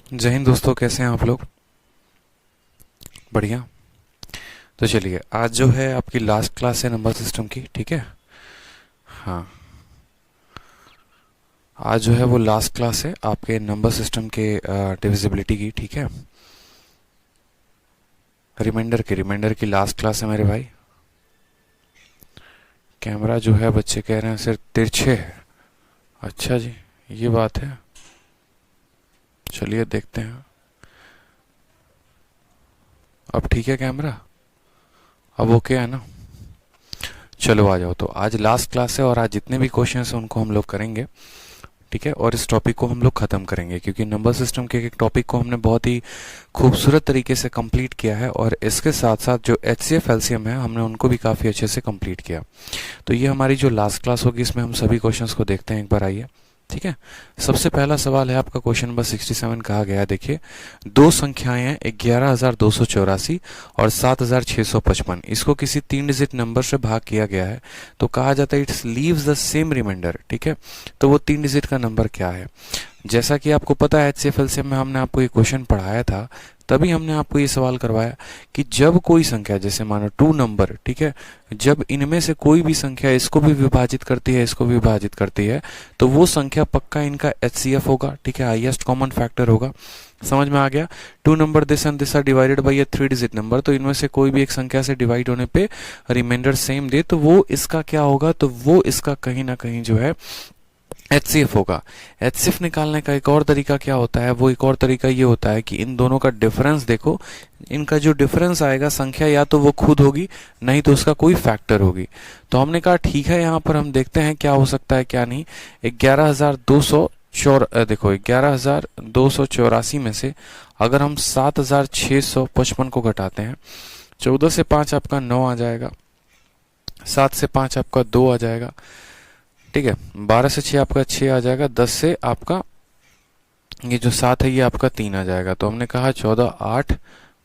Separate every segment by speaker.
Speaker 1: जय हिंद दोस्तों, कैसे हैं आप लोग। बढ़िया। तो चलिए, आज जो है आपकी लास्ट क्लास है नंबर सिस्टम की, ठीक है। हाँ, आज जो है वो लास्ट क्लास है आपके नंबर सिस्टम के डिविजिबिलिटी की, ठीक है। रिमाइंडर की लास्ट क्लास है मेरे भाई। कैमरा जो है बच्चे कह रहे हैं सिर्फ तिरछे है। अच्छा जी, ये बात है। चलिए देखते हैं। अब ठीक है कैमरा, अब ओके है ना। चलो आ जाओ। तो आज लास्ट क्लास है और आज जितने भी क्वेश्चन हैं उनको हम लोग करेंगे, ठीक है। और इस टॉपिक को हम लोग खत्म करेंगे क्योंकि नंबर सिस्टम के एक टॉपिक को हमने बहुत ही खूबसूरत तरीके से कंप्लीट किया है और इसके साथ साथ जो एचसीएफ एलसीएम है हमने उनको भी काफ़ी अच्छे से कंप्लीट किया। तो ये हमारी जो लास्ट क्लास होगी इसमें हम सभी क्वेश्चंस को देखते हैं, एक बार आइए, ठीक है। सबसे पहला सवाल है आपका क्वेश्चन नंबर 67। कहा गया है, देखिए, दो संख्याएं हैं 11,284 और 7,655। इसको किसी 3 डिजिट नंबर से भाग किया गया है तो कहा जाता है it's leaves the same remainder, ठीक है। तो वो 3 डिजिट का नंबर क्या है। जैसा कि आपको पता है एचसीएफ एलसीएम में हमने आपको ये क्वेश्चन पढ़ाया था, तभी हमने आपको ये सवाल करवाया कि जब कोई संख्या, जैसे मानो 2 नंबर, ठीक है, जब इनमें से कोई भी संख्या इसको भी विभाजित करती है, इसको भी विभाजित करती है, तो वो संख्या पक्का इनका एचसीएफ होगा, ठीक है, हाईएस्ट कॉमन फैक्टर होगा। समझ में आ गया। 2 number this and this are divided by a 3 digit number, तो इनमें से कोई भी एक संख्या से डिवाइड होने पे रिमाइंडर सेम दे तो वो इसका क्या होगा, तो वो इसका कहीं ना कहीं जो है एचसीएफ होगा। एचसीएफ निकालने का एक और तरीका क्या होता है, वो एक और तरीका ये होता है कि इन दोनों का डिफरेंस देखो, इनका जो डिफरेंस आएगा संख्या या तो वो खुद होगी, नहीं तो उसका कोई फैक्टर होगी। तो हमने कहा ठीक है, यहाँ पर हम देखते हैं क्या हो सकता है क्या नहीं। 11,204 देखो 11,284 में से अगर हम 7,655 को घटाते हैं, 14 से 5 आपका 9 आ जाएगा, 7 से 5 आपका 2 आ जाएगा, ठीक है, 12 से 6 आपका 6 आ जाएगा, 10 से आपका ये जो 7 है ये आपका 3 आ जाएगा। तो हमने कहा 14, 8,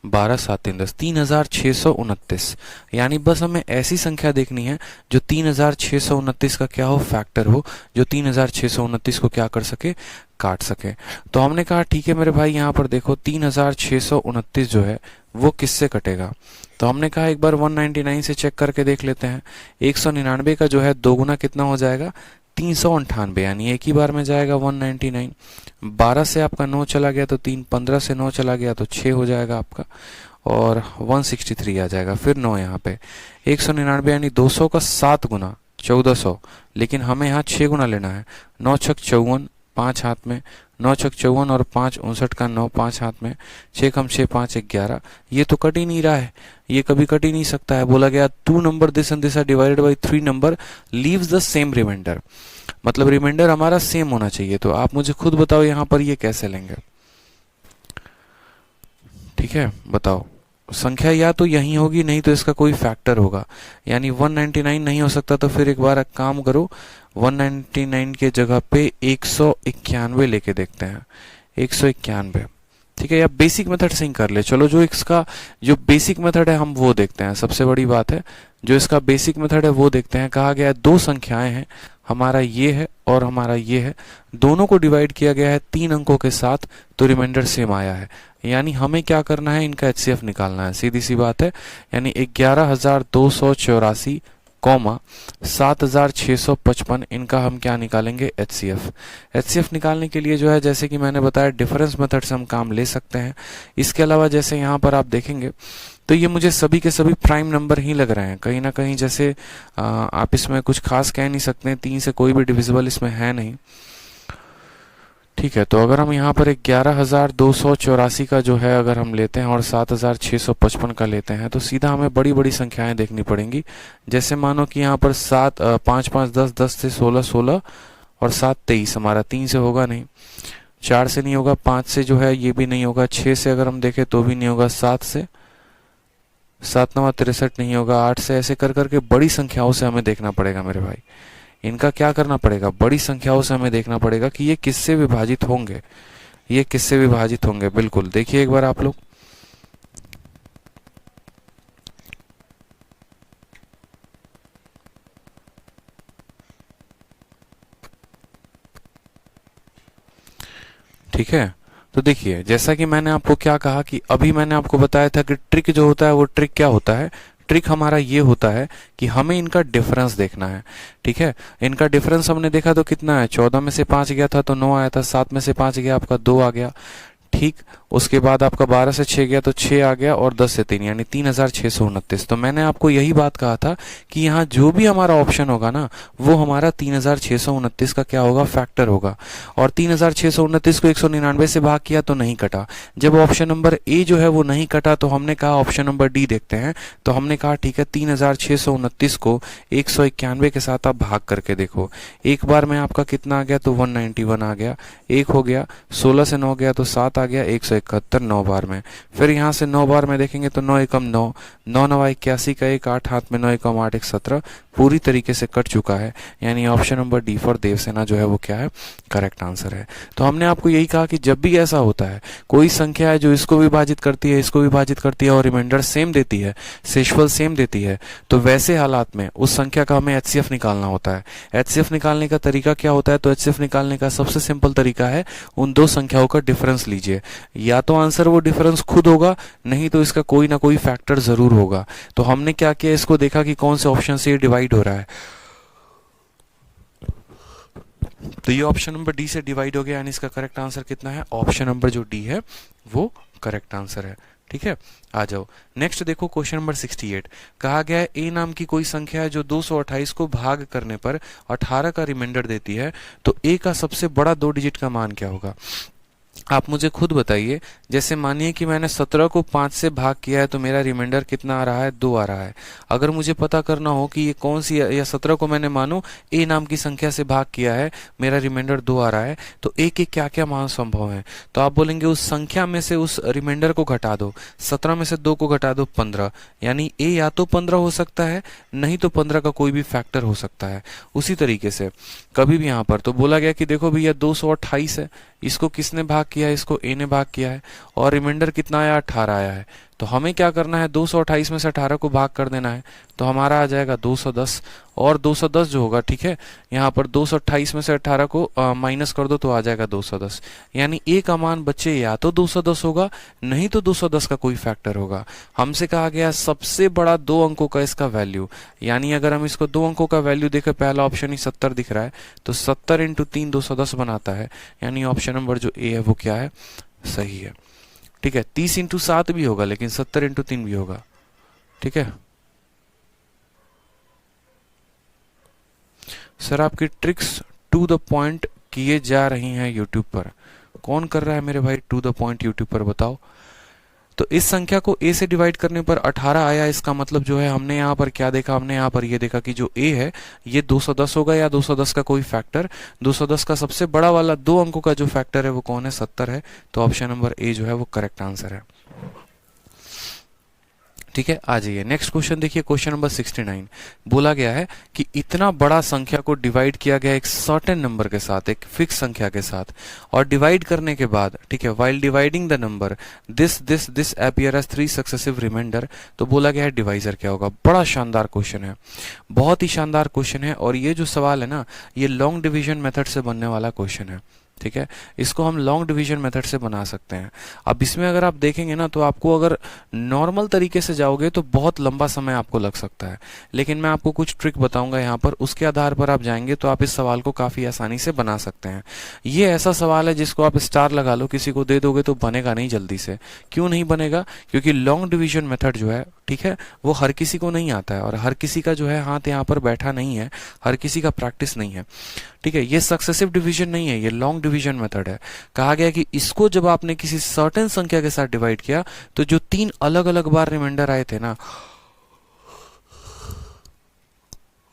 Speaker 1: 12, 7, 3, 10, 3,629। यानी बस हमें ऐसी संख्या देखनी है जो 3,629 का क्या हो, फैक्टर हो, जो 3,629 को क्या कर सके, काट सके। तो हमने कहा ठीक है मेरे भाई, यहाँ पर देखो 3,629 जो है वो किससे कटेगा। तो हमने कहा एक बार 199 से चेक करके देख लेते हैं। 199 का जो है दो गुना कितना हो जाएगा, 398, यानी एक ही बार में जाएगा 199। 12 से आपका 9 चला गया तो 3, 15 से 9 चला गया तो 6 हो जाएगा आपका, और 163 आ जाएगा, फिर 9 यहाँ पे। 199 यानी 200 का 7 गुना 1400, लेकिन हमें यहाँ 6 गुना लेना है। 9 छक 54, 5 हाथ में, 9 छक 54 और 5 59 का 9, 5 हाथ में, 6 कम 6 5 11। ये तो कट ही नहीं रहा है, ये कभी कट ही नहीं सकता है। बोला गया 2 number this and this are divided by 3 number leaves the same remainder, मतलब रिमाइंडर हमारा सेम होना चाहिए। तो आप मुझे खुद बताओ यहाँ पर ये कैसे लेंगे, ठीक है, बताओ। संख्या या तो यही होगी, नहीं तो इसका कोई फैक्टर होगा, यानी 199 नहीं हो सकता। तो फिर एक बार एक काम करो, 199 के जगह पे 191 लेके देखते हैं, 191, ठीक है। या बेसिक मेथड से ही कर ले, चलो जो इसका जो बेसिक मेथड है हम वो देखते हैं, सबसे बड़ी बात है जो इसका बेसिक मेथड है वो देखते हैं। कहा गया है दो संख्याएं हैं, हमारा ये है और हमारा ये है, दोनों को डिवाइड किया गया है 3 अंकों के साथ, तो रिमाइंडर सेम आया है। यानी हमें क्या करना है, इनका एचसीएफ निकालना है, सीधी सी बात है। यानी 11,284 कॉमा 7,655, इनका हम क्या निकालेंगे, एचसीएफ। एचसीएफ निकालने के लिए जो है, जैसे कि मैंने बताया, डिफरेंस मेथड से हम काम ले सकते हैं। इसके अलावा जैसे यहाँ पर आप देखेंगे तो ये मुझे सभी के सभी प्राइम नंबर ही लग रहे हैं कहीं ना कहीं। जैसे आप इसमें कुछ खास कह नहीं सकते, 3 से कोई भी डिविजिबल इसमें है नहीं, ठीक है। तो अगर हम यहाँ पर 11,284 का जो है अगर हम लेते हैं और 7,655 का लेते हैं, तो सीधा हमें बड़ी बड़ी संख्याएं देखनी पड़ेंगी। जैसे मानो कि यहाँ पर 7, 5, 5, 10, 10 से 16, 16 और 7, 23, हमारा 3 से होगा नहीं, 4 से नहीं होगा, 5 से जो है ये भी नहीं होगा, 6 से अगर हम देखें तो भी नहीं होगा, 7 से 7 9 63 नहीं होगा, 8 से, ऐसे कर करके बड़ी संख्याओं से हमें देखना पड़ेगा मेरे भाई। इनका क्या करना पड़ेगा, बड़ी संख्याओं से हमें देखना पड़ेगा कि ये किससे विभाजित होंगे, ये किससे विभाजित होंगे। बिल्कुल देखिए एक बार आप लोग, ठीक है। तो देखिए, जैसा कि मैंने आपको क्या कहा कि अभी मैंने आपको बताया था कि ट्रिक जो होता है वो ट्रिक क्या होता है, ट्रिक हमारा ये होता है कि हमें इनका डिफरेंस देखना है। ठीक है, इनका डिफरेंस हमने देखा तो कितना है, 14 में से 5 गया था तो 9 आया था, 7 में से 5 गया आपका 2 आ गया। ठीक, उसके बाद आपका 12 से 6 गया तो 6 आ गया, और 10 से 3 यानी 3629। तो मैंने आपको यही बात कहा था कि यहाँ जो भी हमारा ऑप्शन होगा ना, वो हमारा 3629 का क्या होगा, फैक्टर होगा। और 3629 को 199 से भाग किया तो नहीं कटा। जब ऑप्शन नंबर ए जो है वो नहीं कटा तो हमने कहा ऑप्शन नंबर डी देखते हैं। तो हमने कहा ठीक है, 3629 को 191 के साथ आप भाग करके देखो। एक बार में आपका कितना आ गया, तो 191 आ गया। एक हो गया, 16 से 9 गया तो 7 आ गया, 171 9 बार में। फिर यहाँ से 9 बार में देखेंगे तो 9 एकम 9, 9 9 81 का 1, 8 हाथ में 9 एकम 8, 1 17 पूरी तरीके से कट चुका है। यानी option number D for Devasena जो है वो क्या है, करेक्ट आंसर है। तो हमने आपको यही कहा कि जब भी ऐसा होता है, कोई संख्या है जो इसको विभाजित करती है, इसको विभाजित करती है और रिमाइंडर सेम देती है, शेषफल सेम देती है, तो वैसे हालात में उस संख्या का हमें एचसीएफ निकालना होता है। एचसीएफ निकालने का तरीका क्या होता है, तो एचसीएफ निकालने का सबसे सिंपल तरीका है, उन दो संख्याओं का डिफरेंस लीजिए। या तो आंसर वो डिफरेंस खुद होगा, नहीं तो इसका कोई ना कोई फैक्टर जरूर होगा। तो हमने क्या किया, इसको देखा कि कौन से ऑप्शन से ये डिवाइड हो रहा है, तो ये ऑप्शन नंबर डी से डिवाइड हो गया, यानी इसका करेक्ट आंसर कितना है, ऑप्शन नंबर जो डी है वो करेक्ट आंसर है। ठीक है, आ जाओ नेक्स्ट देखो क्वेश्चन नंबर 68। कहा गया है ए नाम की कोई संख्या है जो 228 को भाग करने पर 18 का रिमाइंडर देती है, तो ए का सबसे बड़ा 2 डिजिट का मान क्या होगा। आप मुझे खुद बताइए, जैसे मानिए कि मैंने 17 को 5 से भाग किया है तो मेरा रिमाइंडर कितना आ रहा है, 2 आ रहा है। अगर मुझे पता करना हो कि ये कौन सी, या 17 को मैंने मानो ए नाम की संख्या से भाग किया है, मेरा रिमाइंडर 2 आ रहा है, तो ए के क्या क्या मान संभव है। तो आप बोलेंगे उस संख्या में से उस रिमाइंडर को घटा दो, 17 में से 2 को घटा दो 15, यानी ए या तो 15 हो सकता है, नहीं तो 15 का कोई भी फैक्टर हो सकता है। उसी तरीके से कभी भी यहाँ पर तो बोला गया कि देखो भैया 228 है, इसको किसने भाग किया है, इसको ए ने भाग किया है, और रिमाइंडर कितना आया, 18 आया है। तो हमें क्या करना है, 228 में से 18 को भाग कर देना है, तो हमारा आ जाएगा 210, और 210 जो होगा, ठीक है, यहाँ पर 228 में से 18 को माइनस कर दो तो आ जाएगा 210। यानी ए का मान बच्चे या तो 210 होगा, नहीं तो 210 का कोई फैक्टर होगा। हमसे कहा गया सबसे बड़ा 2 अंकों का इसका वैल्यू, यानी अगर हम इसको 2 अंकों का वैल्यू देखें, पहला ऑप्शन ही 70 दिख रहा है, तो 70 × 3 210 बनाता है, यानी ऑप्शन नंबर जो ए है वो क्या है, सही है। ठीक है, 30 × 7 भी होगा, लेकिन 70 × 3 भी होगा। ठीक है सर, आपकी ट्रिक्स टू द पॉइंट किए जा रही हैं यूट्यूब पर। कौन कर रहा है मेरे भाई टू द पॉइंट यूट्यूब पर, बताओ। तो इस संख्या को a से डिवाइड करने पर 18 आया, इसका मतलब जो है हमने यहाँ पर क्या देखा, हमने यहाँ पर ये देखा कि जो a है ये 210 होगा, या 210 का कोई फैक्टर। 210 का सबसे बड़ा वाला 2 अंकों का जो फैक्टर है वो कौन है, 70 है। तो ऑप्शन नंबर ए जो है वो करेक्ट आंसर है। ठीक है, आ जाइए नेक्स्ट क्वेश्चन देखिए, क्वेश्चन नंबर 69। बोला गया है कि इतना बड़ा संख्या को डिवाइड किया गया एक सर्टेन नंबर के साथ, एक फिक्स संख्या के साथ, और डिवाइड करने के बाद, ठीक है, while dividing the number this appear as 3 successive remainder. तो बोला गया है डिवाइजर क्या होगा। बड़ा शानदार क्वेश्चन है, बहुत ही शानदार क्वेश्चन है, और ये जो सवाल है ना, ये लॉन्ग डिवीजन मेथड से बनने वाला क्वेश्चन है। ठीक है, इसको हम लॉन्ग डिवीजन मेथड से बना सकते हैं। अब इसमें अगर आप देखेंगे ना, तो आपको अगर नॉर्मल तरीके से जाओगे तो बहुत लंबा समय आपको लग सकता है, लेकिन मैं आपको कुछ ट्रिक बताऊंगा यहाँ पर, उसके आधार पर आप जाएंगे तो आप इस सवाल को काफी आसानी से बना सकते हैं। ये ऐसा सवाल है जिसको आप स्टार लगा लो, किसी को दे दोगे तो बनेगा नहीं जल्दी से। क्यों नहीं बनेगा, क्योंकि लॉन्ग डिवीजन मेथड जो है, ठीक है, वो हर किसी को नहीं आता है, और हर किसी का जो है हाथ यहाँ पर बैठा नहीं है, हर किसी का प्रैक्टिस नहीं है। ठीक है, ये सक्सेसिव डिवीजन नहीं है, ये लॉन्ग डिवीजन मेथड है। कहा गया कि इसको जब आपने किसी सर्टेन संख्या के साथ डिवाइड किया, तो जो 3 अलग अलग बार रिमाइंडर आए थे ना,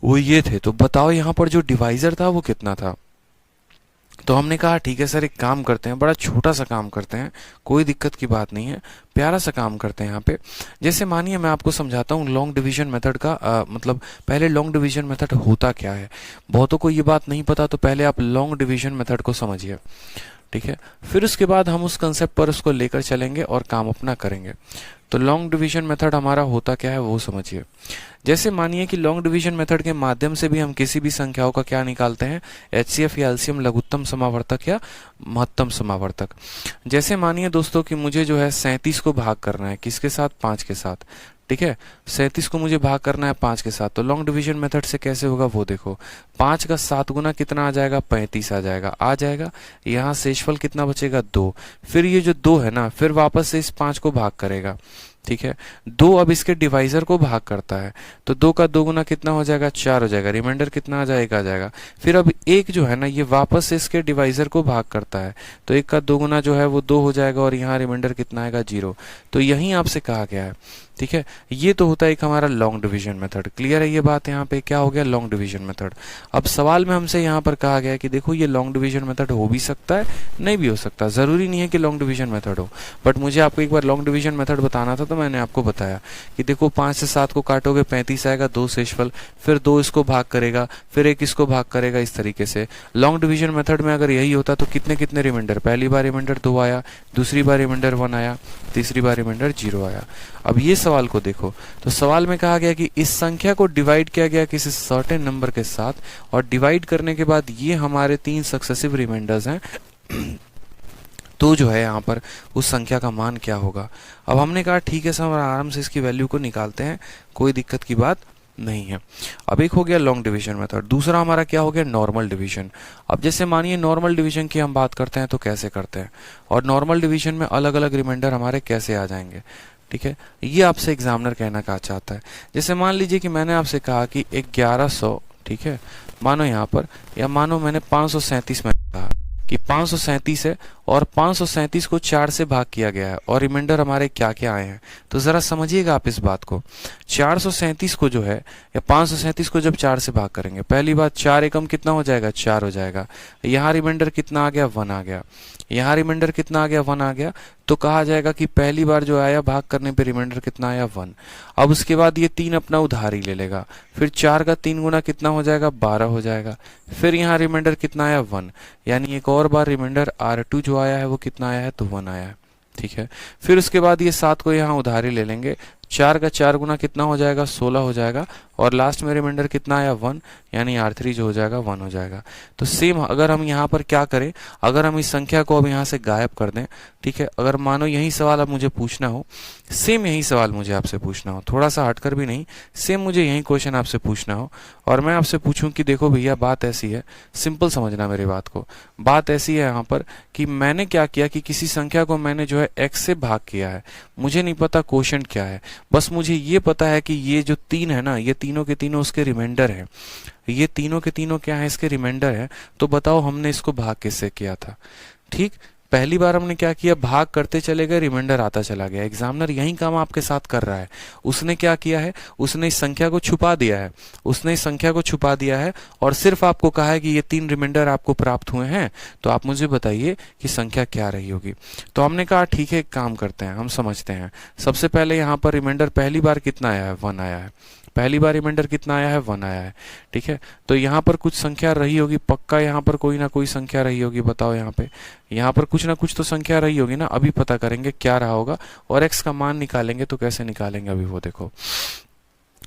Speaker 1: वो ये थे। तो बताओ यहाँ पर जो डिवाइजर था वो कितना था। तो हमने कहा ठीक है सर, एक काम करते हैं, बड़ा छोटा सा काम करते हैं, कोई दिक्कत की बात नहीं है, प्यारा सा काम करते हैं यहाँ पे। जैसे मानिए मैं आपको समझाता हूँ लॉन्ग डिवीजन मेथड का मतलब पहले लॉन्ग डिवीजन मेथड होता क्या है। बहुतों को ये बात नहीं पता, तो पहले आप लॉन्ग डिवीजन मेथड को समझिए। ठीक है। फिर उसके बाद हम उस कंसेप्ट पर उसको लेकर चलेंगे और काम अपना करेंगे। तो लॉन्ग डिवीजन मेथड हमारा होता क्या है वो समझिए। जैसे मानिए कि लॉन्ग डिवीजन मेथड के माध्यम से भी हम किसी भी संख्याओं का क्या निकालते हैं, एचसीएफ या एलसीएम, लघुत्तम समावर्तक या महत्तम समावर्तक। जैसे मानिए दोस्तों कि मुझे जो है 37 को भाग करना है, किसके साथ, 5 के साथ, ठीक है। 37 को मुझे भाग करना है 5 के साथ, तो लॉन्ग डिवीजन मेथड से कैसे होगा वो देखो। 5 का 7 गुना कितना आ जाएगा, 35 आ जाएगा। यहाँ शेषफल कितना बचेगा, 2। फिर ये जो 2 है ना, फिर वापस से इस 5 को भाग करेगा, ठीक है। 2 अब इसके डिवाइजर को भाग करता है, तो 2 का 2 गुना कितना हो जाएगा, 4 हो जाएगा। रिमाइंडर कितना आ जाएगा। फिर अब 1 जो है ना, ये वापस से इसके डिवाइजर को भाग करता है, तो 1 का 2 गुना जो है वो 2 हो जाएगा, और यहाँ रिमाइंडर कितना आएगा, 0। तो यही आपसे कहा गया है, ठीक है। ये तो होता है एक हमारा लॉन्ग डिवीजन मेथड। क्लियर है ये बात, यहाँ पे क्या हो गया, लॉन्ग डिवीजन मेथड। अब सवाल में हमसे यहाँ पर कहा गया है कि देखो ये लॉन्ग डिवीजन मेथड हो भी सकता है, नहीं भी हो सकता, जरूरी नहीं है कि लॉन्ग डिवीजन मेथड हो। बट मुझे आपको एक बार लॉन्ग डिवीजन मेथड बताना था, तो मैंने आपको बताया कि देखो 5 से 7 को काटोगे 35 आएगा, 2 शेषफल, फिर 2 इसको भाग करेगा, फिर 1 इसको भाग करेगा, इस तरीके से। लॉन्ग डिवीजन मेथड में अगर यही होता तो कितने कितने रिमाइंडर, पहली बार रिमाइंडर 2 आया, दूसरी बार रिमाइंडर 1 आया, तीसरी बार रिमाइंडर 0 आया। अब ये सवाल को देखो, तो सवाल में कहा गया कि इस संख्या को डिवाइड किया गया किसी सर्टेन नंबर के साथ, और डिवाइड करने के बाद ये हमारे 3 सक्सेसिव रिमाइंडर्स हैं, तो जो है यहाँ पर उस संख्या का मान क्या होगा। अब हमने कहा ठीक है सर, आराम से इसकी वैल्यू को निकालते हैं, कोई दिक्कत की बात नहीं है। अब एक हो गया लॉन्ग डिवीजन मेथड, दूसरा हमारा क्या हो गया, नॉर्मल डिवीजन। अब जैसे मानिए नॉर्मल डिवीजन की हम बात करते हैं तो कैसे करते हैं, और नॉर्मल डिवीजन में अलग अलग रिमाइंडर हमारे कैसे आ जाएंगे, ठीक है। ये आपसे एग्जामिनर कहना का चाहता है। जैसे मान लीजिए कि मैंने आपसे कहा कि 1100, ठीक है, मानो यहाँ पर, या मानो मैंने 537 में कहा कि 537 है, और 537 को 4 से भाग किया गया है, और रिमाइंडर हमारे क्या क्या आए हैं, तो जरा समझिएगा आप इस बात को। 437 को जो है, या 537 को जब 4 से भाग करेंगे, पहली बात 4 एकम कितना हो जाएगा, 4 हो जाएगा। यहाँ रिमाइंडर कितना आ गया, 1 आ गया। यहाँ रिमाइंडर कितना आ गया, 1 आ गया। तो कहा जाएगा कि पहली बार जो आया भाग करने पे रिमाइंडर कितना आया, 1। अब उसके बाद ये 3 अपना उधारी ले लेगा, फिर 4 का 3 गुना कितना हो जाएगा, 12 हो जाएगा। फिर यहाँ रिमाइंडर कितना आया, 1, यानी एक और बार रिमाइंडर R2 जो आया है वो कितना आया है, तो 1 आया है, ठीक है। फिर उसके बाद ये 7 को यहाँ उधारी ले लेंगे, 4 का 4 गुना कितना हो जाएगा, 16 हो जाएगा, और लास्ट में रिमाइंडर कितना आया, 1, यानी R3 जो हो जाएगा 1 हो जाएगा। तो सेम अगर हम यहाँ पर क्या करें, अगर हम इस संख्या को अब यहाँ से गायब कर दें, ठीक है। अगर मानो यही सवाल अब मुझे पूछना हो, सेम यही सवाल मुझे आपसे पूछना हो, थोड़ा सा हटकर भी नहीं, सेम मुझे यही क्वेश्चन आपसे पूछना हो, और मैं आपसे पूछूं कि देखो भैया बात ऐसी है, सिंपल समझना मेरी बात को। बात ऐसी है यहाँ पर कि मैंने क्या किया कि किसी संख्या को मैंने जो है x से भाग किया है, मुझे नहीं पता क्वोशिएंट क्या है, बस मुझे ये पता है कि ये जो 3 है ना, ये तीनों के तीनों उसके रिमाइंडर है, ये तीनों के तीनों क्या है, इसके रिमाइंडर है। तो बताओ हमने इसको भाग किससे किया था, ठीक। पहली बार हमने क्या किया, भाग करते चले गए, रिमाइंडर आता चला गया। एग्जामिनर यही काम आपके साथ कर रहा है। उसने क्या किया है, उसने इस संख्या को छुपा दिया है, उसने इस संख्या को छुपा दिया है, और सिर्फ आपको कहा है कि ये 3 रिमाइंडर आपको प्राप्त हुए हैं, तो आप मुझे बताइए कि संख्या क्या रही होगी। तो हमने कहा ठीक है, एक काम करते हैं, हम समझते हैं। सबसे पहले यहाँ पर रिमाइंडर पहली बार कितना आया है, 1 आया है। पहली बार रिमाइंडर कितना आया है, 1 आया है, ठीक है। तो यहाँ पर कुछ संख्या रही होगी पक्का, यहाँ पर कोई ना कोई संख्या रही होगी, बताओ यहाँ पे, यहाँ पर कुछ ना कुछ तो संख्या रही होगी ना। अभी पता करेंगे क्या रहा होगा, और x का मान निकालेंगे। तो कैसे निकालेंगे अभी वो देखो।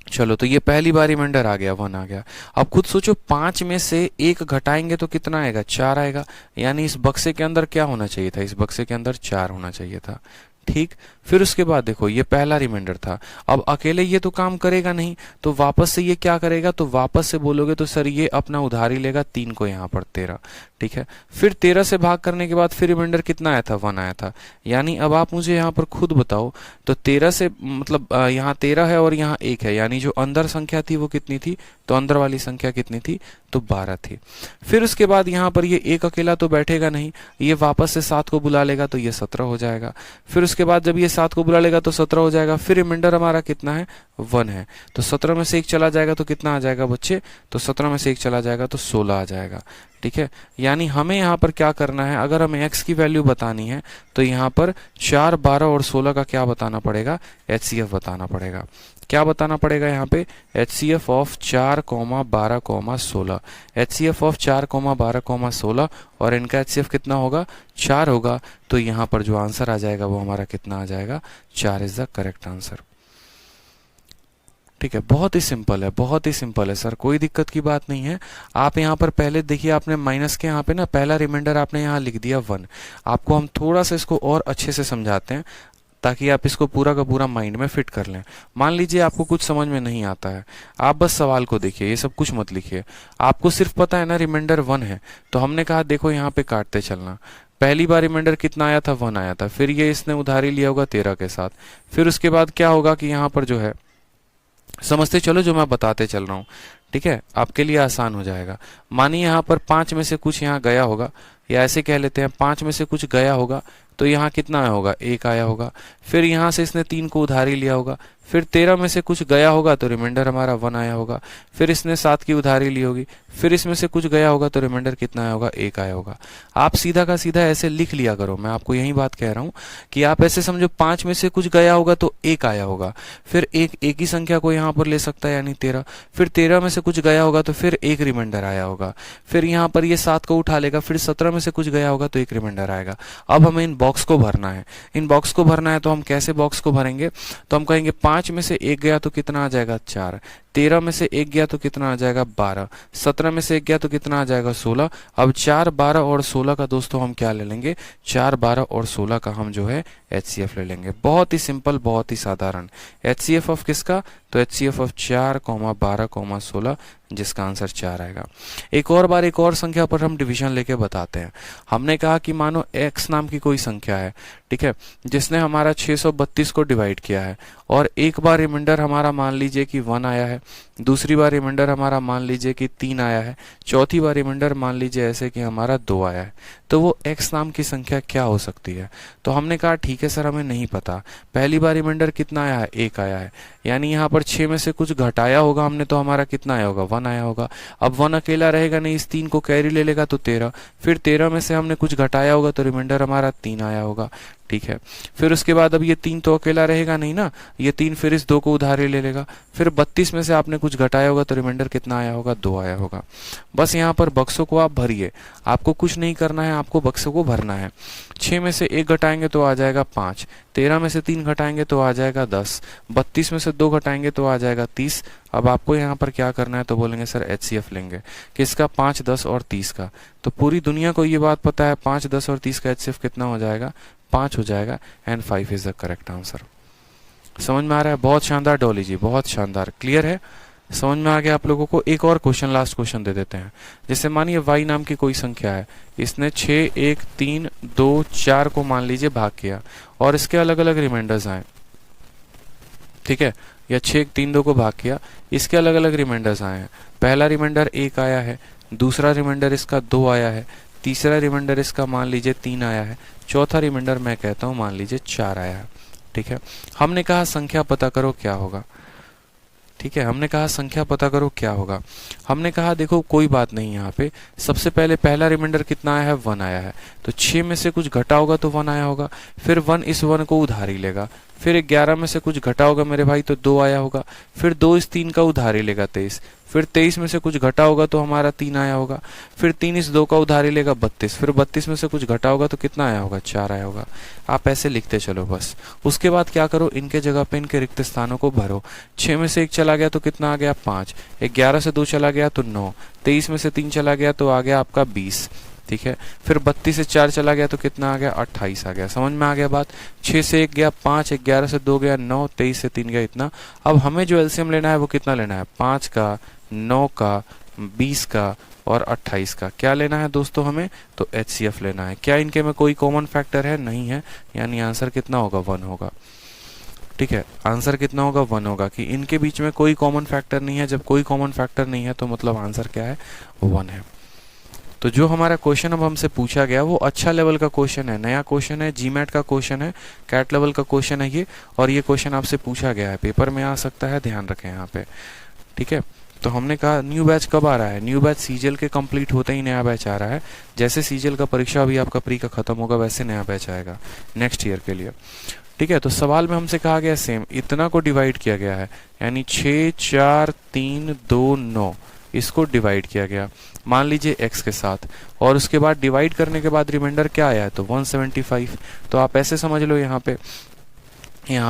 Speaker 1: चलो, तो ये पहली बार रिमाइंडर आ गया, 1 आ गया। अब खुद सोचो, 5 में से 1 घटाएंगे तो कितना आएगा, 4 आएगा, यानी इस बक्से के अंदर क्या होना चाहिए था, इस बक्से के अंदर 4 होना चाहिए था, ठीक। फिर उसके बाद देखो, ये पहला रिमाइंडर था। अब अकेले ये तो काम करेगा नहीं, तो वापस से ये क्या करेगा, तो वापस से बोलोगे तो सर ये अपना उधारी लेगा 3 को, यहाँ पर 13, ठीक है। फिर 13 से भाग करने के बाद फिर रिमाइंडर कितना आया था, 1 आया था। यानी अब आप मुझे यहाँ पर खुद बताओ, तो 13 से मतलब यहाँ 13 है और यहाँ 1 है, यानी जो अंदर संख्या थी वो कितनी थी, तो अंदर वाली संख्या कितनी थी, तो 12 थी। फिर उसके बाद यहाँ पर ये 1 अकेला तो बैठेगा नहीं, ये वापस से 7 को बुला लेगा, तो ये 17 हो जाएगा। फिर उसके बाद जब ये 7 को बुला लेगा तो 17 हो जाएगा। फिर रिमाइंडर हमारा कितना है, 1 है, तो 17 में से 1 चला जाएगा तो कितना आ जाएगा बच्चे, तो 17 में से 1 चला जाएगा तो 16 आ जाएगा, ठीक है। यानी हमें यहाँ पर क्या करना है, अगर हमें x की वैल्यू बतानी है तो यहाँ पर 4, 12 और 16 का क्या बताना पड़ेगा, HCF बताना पड़ेगा। क्या बताना पड़ेगा यहाँ पे, HCF ऑफ 4, 12, 16, HCF ऑफ 4, 12, 16 और इनका HCF कितना होगा, 4 होगा। तो यहाँ पर जो आंसर आ जाएगा वो हमारा कितना आ जाएगा, 4 इज द करेक्ट आंसर। ठीक है, बहुत ही सिंपल है, बहुत ही सिंपल है सर, कोई दिक्कत की बात नहीं है। आप यहाँ पर पहले देखिए, आपने माइनस के यहाँ पे ना पहला रिमाइंडर आपने यहाँ लिख दिया 1। आपको हम थोड़ा सा इसको और अच्छे से समझाते हैं ताकि आप इसको पूरा का पूरा माइंड में फिट कर लें। मान लीजिए आपको कुछ समझ में नहीं आता है, आप बस सवाल को देखिए, ये सब कुछ मत लिखिए। आपको सिर्फ पता है ना रिमाइंडर 1 है, तो हमने कहा देखो यहाँ पे काटते चलना। पहली बार रिमाइंडर कितना आया था, 1 आया था। फिर ये इसने उधारी लिया होगा 13 के साथ। फिर उसके बाद क्या होगा कि यहाँ पर जो है, समझते चलो जो मैं बताते चल रहा हूँ, ठीक है, आपके लिए आसान हो जाएगा। मानिए यहाँ पर 5 में से कुछ यहाँ गया होगा, या ऐसे कह लेते हैं 5 में से कुछ गया होगा, तो यहाँ कितना आया होगा, 1 आया होगा। फिर यहाँ से इसने 3 को उधारी लिया होगा। फिर 13 में से कुछ गया होगा तो रिमाइंडर हमारा 1 आया होगा। फिर इसने 7 की उधारी ली होगी। फिर इसमें से कुछ गया होगा तो रिमाइंडर कितना आया होगा, 1 आया होगा। आप सीधा का सीधा ऐसे लिख लिया करो, मैं आपको यही बात कह रहा हूँ कि आप ऐसे समझो 5 में से कुछ गया होगा तो 1 आया होगा। फिर एक ही संख्या को यहाँ पर ले सकता है यानी 13। फिर 13 में से कुछ गया होगा तो फिर 1 रिमाइंडर आया होगा। फिर यहाँ पर ये 7 को उठा लेगा। फिर 17 में से कुछ गया होगा तो 1 रिमाइंडर आएगा। अब हमें इन बॉक्स को भरना है। इन बॉक्स को भरना है तो हम कैसे बॉक्स को भरेंगे, तो हम कहेंगे 5 में से 1 गया तो कितना आ जाएगा, 4। 13 में से 1 गया तो कितना आ जाएगा, 12। 17 में से 1 गया तो कितना आ जाएगा, 16। अब 4, 12 और 16 का दोस्तों हम क्या ले लेंगे, 4, 12 और 16 का हम जो है HCF ले लेंगे। बहुत ही सिंपल, बहुत ही साधारण। HCF ऑफ किसका, तो HCF ऑफ 4, 12, 16, जिसका आंसर 4 आएगा। एक और बार एक और संख्या पर हम डिवीजन लेके बताते हैं। हमने कहा कि मानो x नाम की कोई संख्या है, ठीक है, जिसने हमारा 632 को डिवाइड किया है, और एक बार रिमाइंडर हमारा मान लीजिए कि 1 आया है, दूसरी बार रिमाइंडर हमारा मान लीजिए कि 3 आया है, चौथी बार रिमाइंडर मान लीजिए ऐसे कि हमारा 2 आया है। तो वो x नाम की संख्या क्या हो सकती है, तो हमने कहा ठीक है सर हमें नहीं पता। पहली बार रिमाइंडर कितना आया है, 1 आया है, यानी यहाँ पर 6 में से कुछ घटाया होगा हमने, तो हमारा कितना आया होगा, 1 आया होगा। अब 1 अकेला रहेगा नहीं, इस 3 को कैरी ले लेगा तो 13। फिर 13 में से हमने कुछ घटाया होगा तो रिमाइंडर हमारा 3 आया होगा, ठीक है। फिर उसके बाद अब ये 3 तो अकेला रहेगा नहीं ना, ये 3 फिर इस 2 को उधारी ले लेगा। फिर 32 में से आपने कुछ घटाया होगा तो रिमाइंडर कितना आया होगा, 2 आया होगा। बस यहाँ पर बक्सों को आप भरिए, आपको कुछ नहीं करना है, आपको बक्सों को भरना है। 6 में से 1 घटाएंगे तो आ जाएगा 5, 13 में से 3 घटाएंगे तो आ जाएगा 10, 32 में से 2 घटाएंगे तो आ जाएगा 30। अब आपको यहाँ पर क्या करना है, तो बोलेंगे सर HCF लेंगे किसका, 5, 10 और 30 का। तो पूरी दुनिया को ये बात पता है 5, 10 और 30 का HCF कितना हो जाएगा, 5 हो जाएगा, and 5 is the correct answer. समझ में आ रहा है, बहुत शानदार डॉली जी, बहुत शानदार, क्लियर है, समझ में आ गया आप लोगों को। एक और क्वेश्चन, लास्ट क्वेश्चन दे देते हैं। जैसे मानिए y नाम की कोई संख्या है, इसने 6, 1, 3, 2, 4 को मान लीजिए भाग किया, और इसके अलग अलग रिमाइंडर्स आए, ठीक है, या 6, 3, 2 को भाग किया, इसके अलग अलग रिमाइंडर्स आए हैं। पहला रिमाइंडर 1 आया है, दूसरा रिमाइंडर इसका 2 आया है, तीसरा रिमाइंडर इसका मान लीजिए 3 आया है, चौथा रिमाइंडर मैं कहता हूं मान लीजिए 4 आया है, ठीक है। हमने कहा संख्या पता करो क्या होगा, ठीक है, हमने कहा संख्या पता करो क्या होगा। हमने कहा देखो कोई बात नहीं, यहाँ पे सबसे पहले पहला रिमाइंडर कितना आया है, 1 आया है, तो 6 में से कुछ घटा होगा तो 1 आया होगा। फिर 1 इस 1 को उधारी लेगा। फिर 11 में से कुछ घटा होगा मेरे भाई तो 2 आया होगा। फिर 2 इस 3 का उधारी लेगा 23। फिर 23 में से कुछ घटा होगा तो हमारा 3 आया होगा। फिर 3 इस 2 का उधारी लेगा 32। फिर 32 में से कुछ घटा होगा तो कितना आया होगा, 4 आया होगा। आप ऐसे लिखते चलो बस। उसके बाद क्या करो, इनके जगह पे इनके रिक्त स्थानों को भरो। 6 में से 1 चला गया तो कितना आ गया, 5। 11 से 2 चला गया तो 9। 23 में से 3 चला गया तो आ गया आपका 20, ठीक है। फिर 32 से 4 चला गया तो कितना आ गया, 28 आ गया। समझ में आ गया बात। 6 से 1 गया 5, 11 से 2 गया 9, 23 से 3 गया इतना। अब हमें जो एलसीएम लेना है वो कितना लेना है, 5 का, 9 का, 20 का और 28 का। क्या लेना है दोस्तों हमें, तो HCF लेना है। क्या इनके में कोई कॉमन फैक्टर है, नहीं है, यानी आंसर कितना होगा, 1 होगा, ठीक है। आंसर कितना होगा, 1 होगा, कि इनके बीच में कोई कॉमन फैक्टर नहीं है। जब कोई कॉमन फैक्टर नहीं है तो मतलब आंसर क्या है, 1 है। तो जो हमारा क्वेश्चन अब हमसे पूछा गया वो अच्छा लेवल का क्वेश्चन है, नया क्वेश्चन है, जीमैट का क्वेश्चन है, कैट लेवल का क्वेश्चन है ये, और ये क्वेश्चन आपसे पूछा गया है, पेपर में आ सकता है, ध्यान रखें यहाँ पे, ठीक है। तो हमने कहा न्यू बैच कब आ रहा है, न्यू बैच सीजीएल के कंप्लीट होते ही नया बैच आ रहा है। जैसे सीजीएल का परीक्षा अभी आपका प्री का खत्म होगा वैसे नया बैच आएगा नेक्स्ट ईयर के लिए, ठीक है, तो सवाल में हमसे कहा गया सेम, इतना को डिवाइड किया गया है, यानी 6 4 3 2 9, इसको डिवाइड किया गया मान लीजिए x के साथ, और उसके बाद डिवाइड करने के बाद रिमाइंडर क्या आया है, तो 175। तो आप ऐसे समझ लो यहाँ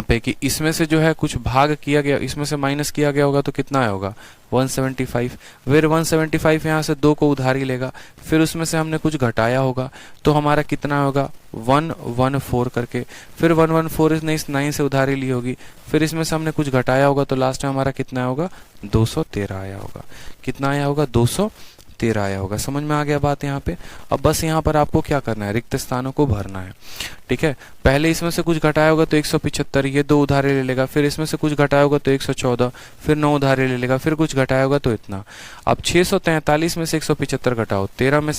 Speaker 1: पे कि इसमें से जो है कुछ भाग किया गया, इसमें से माइनस किया गया होगा तो कितना आया होगा 175। फिर 175 यहाँ से 2 को उधारी लेगा, फिर उसमें से हमने कुछ घटाया होगा तो हमारा कितना होगा 114 करके, फिर 114 ने इस 9 से उधारी ली होगी, फिर इसमें से हमने कुछ घटाया होगा तो लास्ट में हमारा कितना होगा 213 आया होगा। कितना आया होगा 213 आया होगा। समझ में आ गया बात यहाँ पे। अब बस यहाँ पर आपको क्या करना है, रिक्त स्थानों को भरना है। ठीक है, पहले इसमें से कुछ घटाया होगा तो 175, ये 2 उधारे ले लेगा, फिर इसमें से कुछ घटाया होगा तो 114, फिर 9 उधारे ले लेगा, फिर कुछ घटाया होगा तो इतना। अब 643 में से 175 घटाओ, 13 में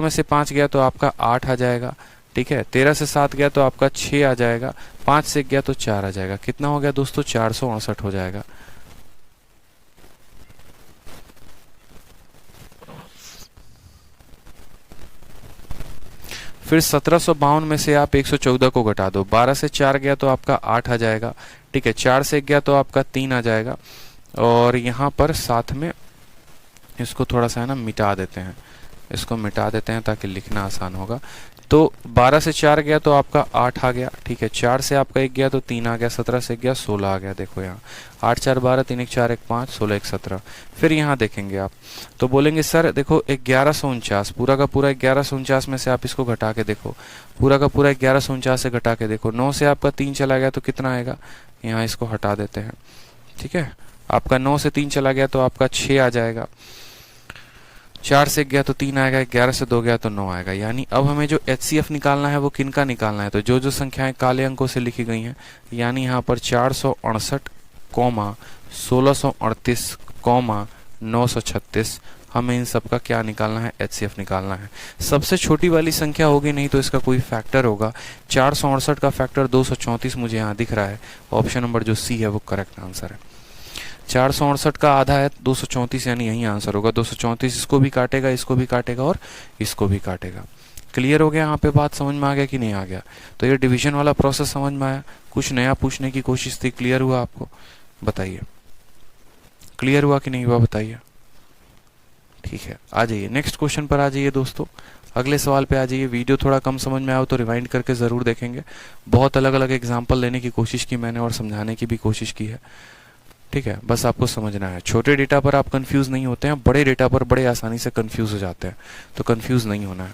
Speaker 1: से 5 गया तो आपका 8 आ जाएगा। ठीक है, 13 से 7 गया तो आपका 6 आ जाएगा, 5 से गया तो 4 आ जाएगा। कितना हो गया दोस्तों 468 हो जाएगा। फिर 1752 में से आप 114 को घटा दो, 12 से 4 गया तो आपका 8 आ जाएगा। ठीक है, 4 से गया तो आपका 3 आ जाएगा, और यहाँ पर साथ में इसको थोड़ा सा है ना मिटा देते हैं, इसको मिटा देते हैं ताकि लिखना आसान होगा। तो 12 से 4 गया तो आपका 8 आ गया। ठीक है, 4 से आपका 1 गया तो 3 आ गया, 17 से गया 16 आ गया। देखो यहाँ 8 4 12, 3 1 4 1 5, 16 1 17। फिर यहाँ देखेंगे आप तो बोलेंगे सर देखो 1149, पूरा का पूरा 1149 में से आप इसको घटा के देखो, पूरा का पूरा 1149 से घटा के देखो, 9 से आपका 3 चला गया तो कितना आएगा, यहाँ इसको हटा देते हैं। ठीक है, आपका 9 से 3 चला गया तो आपका 6 आ जाएगा, 4 से गया तो 3 आएगा, 11 से 2 गया तो 9 आएगा। यानी अब हमें जो HCF निकालना है वो किनका निकालना है, तो जो जो संख्याएं काले अंकों से लिखी गई हैं, यानी यहाँ पर 468, 1638, 936, हमें इन सब का क्या निकालना है, HCF निकालना है। सबसे छोटी वाली संख्या होगी, नहीं तो इसका कोई फैक्टर होगा। 468 का फैक्टर 234 मुझे यहाँ दिख रहा है, ऑप्शन नंबर जो C है वो करेक्ट आंसर है। 468 का आधा है 234, यानी यही आंसर होगा। 234 इसको भी काटेगा, इसको भी काटेगा और इसको भी काटेगा। क्लियर हो गया यहाँ पे बात, समझ में आ गया कि नहीं आ गया। तो ये डिवीजन वाला प्रोसेस समझ में आया, कुछ नया पूछने की कोशिश थी, क्लियर हुआ आपको, बताइए क्लियर हुआ कि नहीं हुआ, बताइए। ठीक है, आ जाइए नेक्स्ट क्वेश्चन पर आ जाइए दोस्तों, अगले सवाल पे आ जाइए। वीडियो थोड़ा कम समझ में आया हो तो रिवाइंड करके जरूर देखेंगे, बहुत अलग अलग एग्जाम्पल लेने की कोशिश की मैंने और समझाने की भी कोशिश की है। ठीक है, बस आपको समझना है, छोटे डेटा पर आप कंफ्यूज नहीं होते हैं, बड़े डेटा पर बड़े आसानी से कंफ्यूज हो जाते हैं, तो कंफ्यूज नहीं होना है।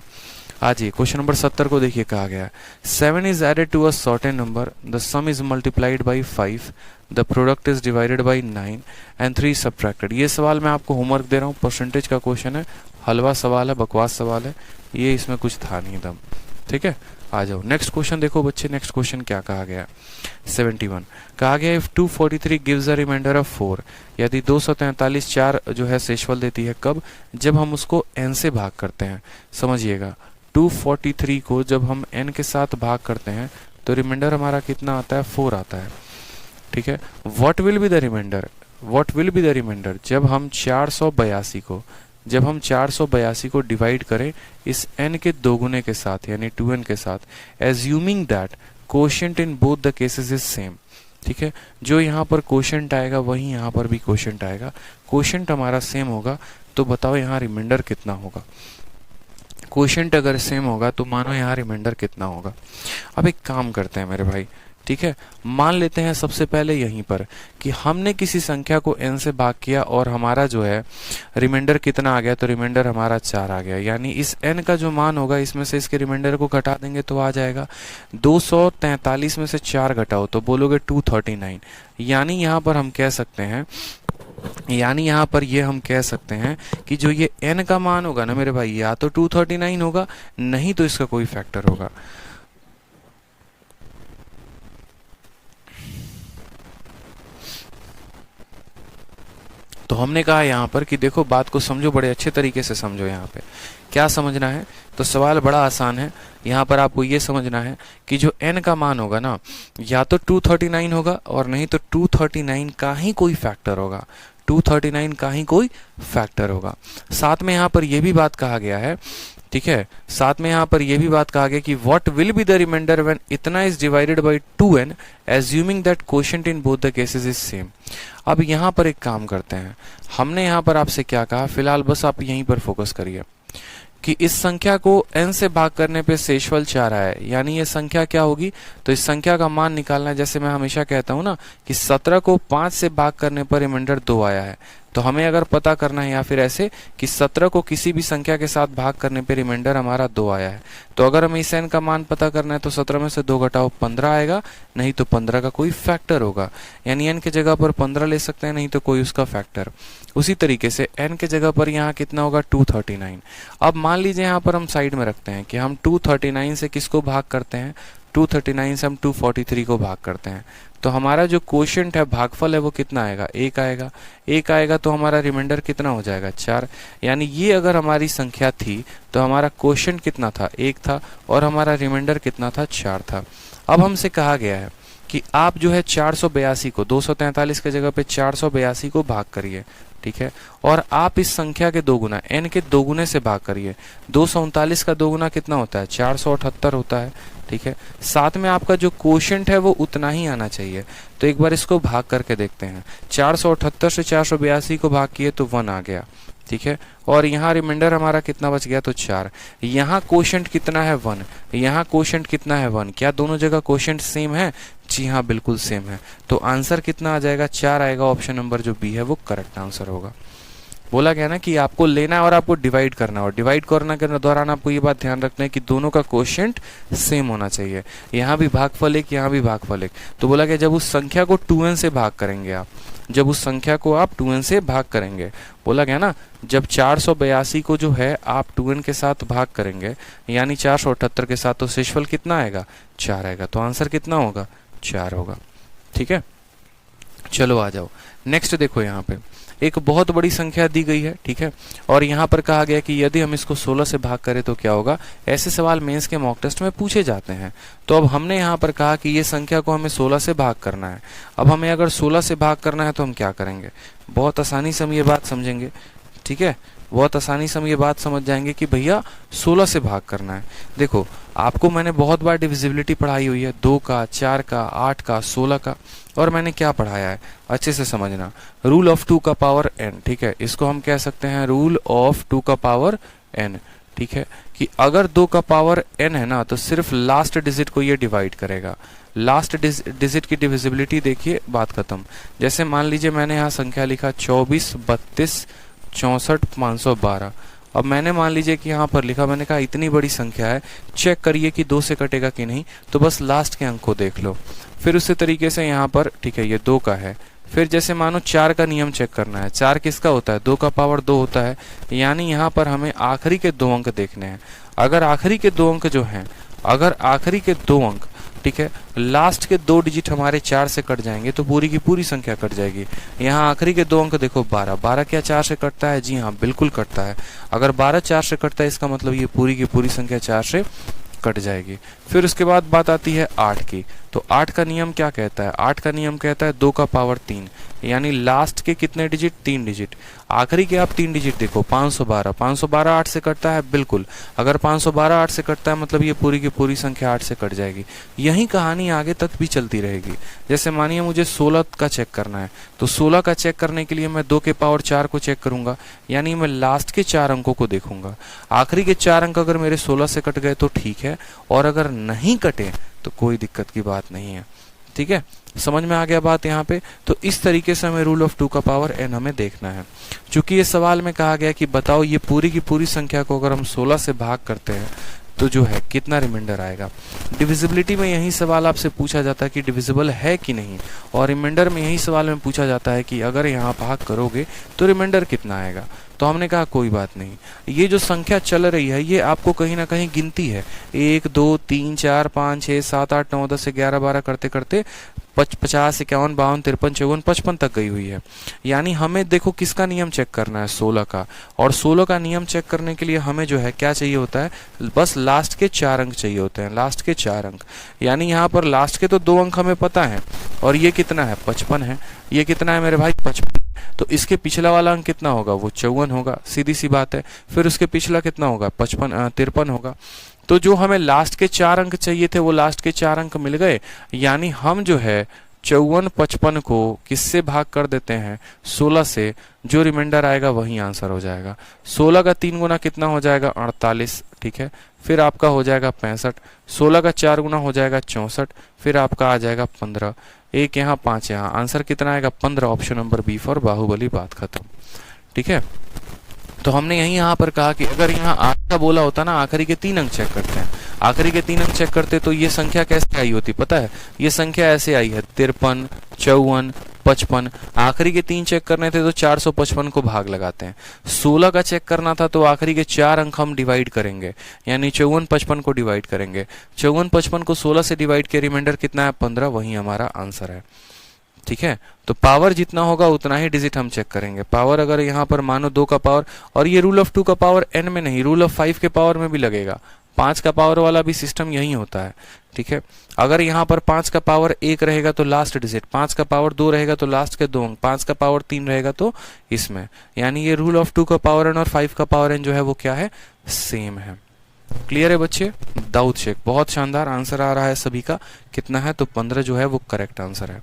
Speaker 1: आज ये क्वेश्चन नंबर 70 को देखिए, कहा गया है 7 is added to a certain number, the sum is multiplied by 5, the product is divided by 9 and 3 subtracted. ये सवाल मैं आपको होमवर्क दे रहा हूँ, परसेंटेज का क्वेश्चन है, हलवा सवाल है, बकवास सवाल है, ये इसमें कुछ था नहीं दम। ठीक है, आ जाओ नेक्स्ट क्वेश्चन देखो बच्चे, नेक्स्ट क्वेश्चन क्या कहा गया, 71 कहा गया if 243 gives a remainder of 4, यदि 243 4 जो है शेषफल देती है, कब, जब हम उसको n से भाग करते हैं। समझिएगा 243 को जब हम n के साथ भाग करते हैं तो रिमाइंडर हमारा कितना आता है, 4 आता है। ठीक है, what will be the remainder, what will be the remainder जब हम 482 को डिवाइड करें इस n के दोगुने के साथ, यानी 2n के साथ, assuming that quotient in both the cases is same. ठीक है, जो यहाँ पर कोशेंट आएगा वही यहाँ पर भी कोशेंट आएगा, कोशेंट हमारा सेम होगा, तो बताओ यहाँ रिमाइंडर कितना होगा। कोशेंट अगर सेम होगा तो मानो यहाँ रिमाइंडर कितना होगा। अब एक काम करते हैं मेरे भाई, ठीक है, मान लेते हैं सबसे पहले यहीं पर कि हमने किसी संख्या को n से भाग किया और हमारा जो है रिमाइंडर कितना आ गया, तो रिमाइंडर हमारा 4 आ गया। यानी इस n का जो मान होगा इसमें से इसके रिमाइंडर को घटा देंगे तो आ जाएगा 243 में से 4 घटाओ तो बोलोगे 239। यानी यहाँ पर हम कह सकते हैं, यानी यहाँ पर ये हम कह सकते हैं कि जो ये n का मान होगा ना मेरे भाई, या तो 239 होगा, नहीं तो इसका कोई फैक्टर होगा। तो हमने कहा यहाँ पर कि देखो बात को समझो, बड़े अच्छे तरीके से समझो। यहाँ पे क्या समझना है, तो सवाल बड़ा आसान है। यहाँ पर आपको ये समझना है कि जो n का मान होगा ना, या तो 239 होगा और नहीं तो 239 का ही कोई फैक्टर होगा, 239 का ही कोई फैक्टर होगा। साथ में यहाँ पर यह भी बात कहा गया है ठीक है। साथ में यहाँ पर यह भी बात कहा गया कि what will be the reminder when इतना is divided by 2n assuming that quotient in both the cases is same. अब यहाँ पर एक काम करते हैं, हमने यहाँ पर आपसे क्या कहा, फिलहाल बस आप यहीं पर फोकस करिए कि इस संख्या को n से भाग करने पे शेषफल 4 आया है, यानी ये संख्या क्या होगी, तो इस संख्या का मान निकालना है। जैसे मैं हमेशा कहता हूं ना कि 17 को 5 से भाग करने पर रिमाइंडर 2 आया है, तो हमें अगर पता करना है या फिर ऐसे कि 17 को किसी भी संख्या के साथ भाग करने पे रिमाइंडर हमारा 2 आया है, तो अगर हमें इस n का मान पता करना है तो 17 में से 2 घटाओ 15 आएगा, नहीं तो 15 का कोई फैक्टर होगा, यानी n के जगह पर 15 ले सकते हैं, नहीं तो कोई उसका फैक्टर। उसी तरीके से n के जगह पर यहाँ कितना होगा 239। अब मान लीजिए यहाँ पर हम साइड में रखते हैं कि हम 239 से किसको भाग करते हैं, 239 से हम 243 को भाग करते हैं, तो हमारा जो कोशेंट है, भागफल है, वो कितना आएगा, 1 आएगा। 1 आएगा तो हमारा रिमाइंडर कितना हो जाएगा 4, यानी ये अगर हमारी संख्या थी तो हमारा कोशेंट कितना था 1 था और हमारा रिमाइंडर कितना था 4 था। अब हमसे कहा गया है कि आप जो है 482 को 243 के जगह पे 482 को भाग करिए, ठीक है, और आप इस संख्या के 2 गुना n के 2 गुने से भाग करिए। 239 का 2 गुना कितना होता है 478 होता है, ठीक है। साथ में आपका जो कोशेंट है वो उतना ही आना चाहिए, तो एक बार इसको भाग करके देखते हैं। 478 से 482 को भाग किए तो 1 आ गया, ठीक है, और यहाँ रिमाइंडर हमारा कितना बच गया तो 4। यहाँ कोशेंट कितना है 1, यहाँ कोशेंट कितना है 1, क्या दोनों जगह कोशेंट सेम है, जी हाँ बिल्कुल सेम है, तो आंसर कितना आ जाएगा 4 आएगा। ऑप्शन नंबर जो बी है वो करेक्ट आंसर होगा। बोला गया ना कि आपको लेना है और आपको डिवाइड करना है, और डिवाइड करने के दौरान आपको ये बात ध्यान रखना है कि दोनों का कोशेंट सेम होना चाहिए, यहाँ भी भागफल 1 यहाँ भी भागफल 1। तो बोला गया जब उस संख्या को 2n से भाग करेंगे आप, जब उस संख्या को आप 2n से भाग करेंगे, बोला गया ना जब 482 को जो है आप 2n के साथ भाग करेंगे यानी 478 के साथ, तो शेषफल कितना आएगा 4 आएगा, तो आंसर कितना होगा 4 होगा, ठीक है। चलो आ जाओ नेक्स्ट, देखो यहाँ पे एक बहुत बड़ी संख्या दी गई है, ठीक है, और यहाँ पर कहा गया कि यदि हम इसको 16 से भाग करें तो क्या होगा। ऐसे सवाल मेंस के मॉक टेस्ट में पूछे जाते हैं। तो अब हमने यहाँ पर कहा कि ये संख्या को हमें 16 से भाग करना है। अब हमें अगर 16 से भाग करना है तो हम क्या करेंगे, बहुत आसानी से हम ये बात समझेंगे, ठीक है, बहुत आसानी से हम ये बात समझ जाएंगे कि भैया 16 से भाग करना है। देखो आपको मैंने बहुत बार डिविजिबिलिटी पढ़ाई हुई है, 2 का, 4 का, 8 का, 16 का, और मैंने क्या पढ़ाया है अच्छे से समझना, रूल ऑफ 2 का पावर n, ठीक है, इसको हम कह सकते हैं रूल ऑफ 2 का पावर n, ठीक है, कि अगर 2 का पावर n है ना तो सिर्फ लास्ट डिजिट को ये डिवाइड करेगा। लास्ट डिजिट की डिविजिबिलिटी देखिए, बात खत्म। जैसे मान लीजिए मैंने यहाँ संख्या लिखा 24, 32, 64, 512। अब मैंने मान लीजिए कि यहाँ पर लिखा, मैंने कहा इतनी बड़ी संख्या है, चेक करिए कि 2 से कटेगा कि नहीं, तो बस लास्ट के अंक को देख लो। फिर उसी तरीके से यहाँ पर, ठीक है, ये 2 का है। फिर जैसे मानो 4 का नियम चेक करना है, 4 किसका होता है 2 का पावर 2 होता है, यानी यहाँ पर हमें आखिरी के 2 अंक देखने हैं। अगर आखिरी के 2 अंक जो हैं, अगर आखिरी के 2 अंक, ठीक है, लास्ट के 2 डिजिट हमारे 4 से कट जाएंगे तो पूरी की पूरी संख्या कट जाएगी। यहाँ आखिरी के 2 अंक देखो 12, 12 क्या 4 से कटता है, जी हाँ बिल्कुल कटता है। अगर 12 4 से कटता है इसका मतलब ये पूरी की पूरी संख्या 4 से कट जाएगी। फिर उसके बाद बात आती है 8 की, तो 8 का नियम क्या कहता है, 8 का नियम कहता है 2 का पावर 3, यानी लास्ट के कितने डिजिट 3 डिजिट, आखिरी के आप 3 डिजिट देखो 512, 512 8 से कटता है बिल्कुल। अगर 512 8 से कटता है मतलब ये पूरी की पूरी संख्या 8 से कट जाएगी। यही कहानी आगे तक भी चलती रहेगी। जैसे मानिए मुझे 16 का चेक करना है, तो 16 का चेक करने के लिए मैं 2 के पावर 4 को चेक करूंगा, यानी मैं लास्ट के 4 अंकों को देखूंगा। आखिरी के 4 अंक अगर मेरे 16 से कट गए तो ठीक है, और अगर नहीं कटे तो कोई दिक्कत की बात नहीं है, ठीक है। समझ में आ गया बात यहाँ पे। तो इस तरीके से हमें रूल ऑफ 2 का पावर n हमें देखना है। चूंकि ये सवाल में कहा गया कि बताओ ये पूरी की पूरी संख्या को अगर हम 16 से भाग करते हैं तो जो है कितना रिमाइंडर आएगा। डिविजिबिलिटी में यही सवाल आपसे पूछा जाता है कि डिविजिबल है कि नहीं, और रिमाइंडर में यही सवाल में पूछा जाता है कि अगर यहाँ भाग करोगे तो रिमाइंडर कितना आएगा। तो हमने कहा कोई बात नहीं, ये जो संख्या चल रही है ये आपको कहीं ना कहीं गिनती है, 1 2 3 4 5 6 7 8 9 10 11 12 करते करते 50 51 52 53 54 55 तक गई हुई है। यानी हमें देखो किसका नियम चेक करना है 16 का, और 16 का नियम चेक करने के लिए हमें जो है क्या चाहिए होता है, बस लास्ट के 4 अंक चाहिए होते हैं, लास्ट के 4 अंक। यानी यहाँ पर लास्ट के तो 2 अंक हमें पता है, और ये कितना है 55 है, ये कितना है मेरे भाई 55। तो इसके पिछला वाला अंक कितना होगा, वो 54 होगा, सीधी सी बात है। फिर उसके पिछला कितना होगा, 53 होगा। तो जो हमें लास्ट के 4 अंक चाहिए थे वो लास्ट के 4 अंक मिल गए, यानी हम जो है 54 55 को किससे भाग कर देते हैं, 16 से, जो रिमाइंडर आएगा वही आंसर हो जाएगा। 16 का 3 गुना कितना हो जाएगा, 48, ठीक है। फिर आपका हो जाएगा 65, 16 का 4 गुना हो जाएगा 64, फिर आपका आ जाएगा 15, एक यहाँ 5 यहाँ, आंसर कितना आएगा 15, option number B for Bahubali, बात खत्म, ठीक है। तो हमने यही यहाँ पर कहा कि अगर यहाँ 8 का बोला होता ना, आखिरी के 3 अंक चेक करते हैं, आखिरी के 3 अंक चेक करते तो ये संख्या कैसे आई होती पता है, ये संख्या ऐसे आई है 53, 54, 55, आखिरी के 3 चेक करने थे तो 455 को भाग लगाते हैं। 16 का चेक करना था तो आखिरी के 4 अंक हम डिवाइड करेंगे, यानी 54 55 को डिवाइड करेंगे, 54 55 को 16 से डिवाइड किया, रिमाइंडर कितना है 15, वही हमारा आंसर है, ठीक है। तो पावर जितना होगा उतना ही डिजिट हम चेक करेंगे। पावर अगर यहाँ पर मानो 2 का पावर, और ये रूल ऑफ 2 का पावर n में नहीं, रूल ऑफ 5 के पावर में भी लगेगा, 5 का पावर वाला भी सिस्टम यही होता है, ठीक है। अगर यहाँ पर 5 का पावर 1 रहेगा तो लास्ट डिजिट, 5 का पावर 2 रहेगा तो लास्ट के 2 अंक, 5 का पावर 3 रहेगा तो इसमें, यानी ये रूल ऑफ 2 का पावर n और 5 का पावर n जो है वो क्या है, सेम है। क्लियर है बच्चे, दाऊद शेख, बहुत शानदार आंसर आ रहा है सभी का, कितना है तो 15 जो है वो करेक्ट आंसर है।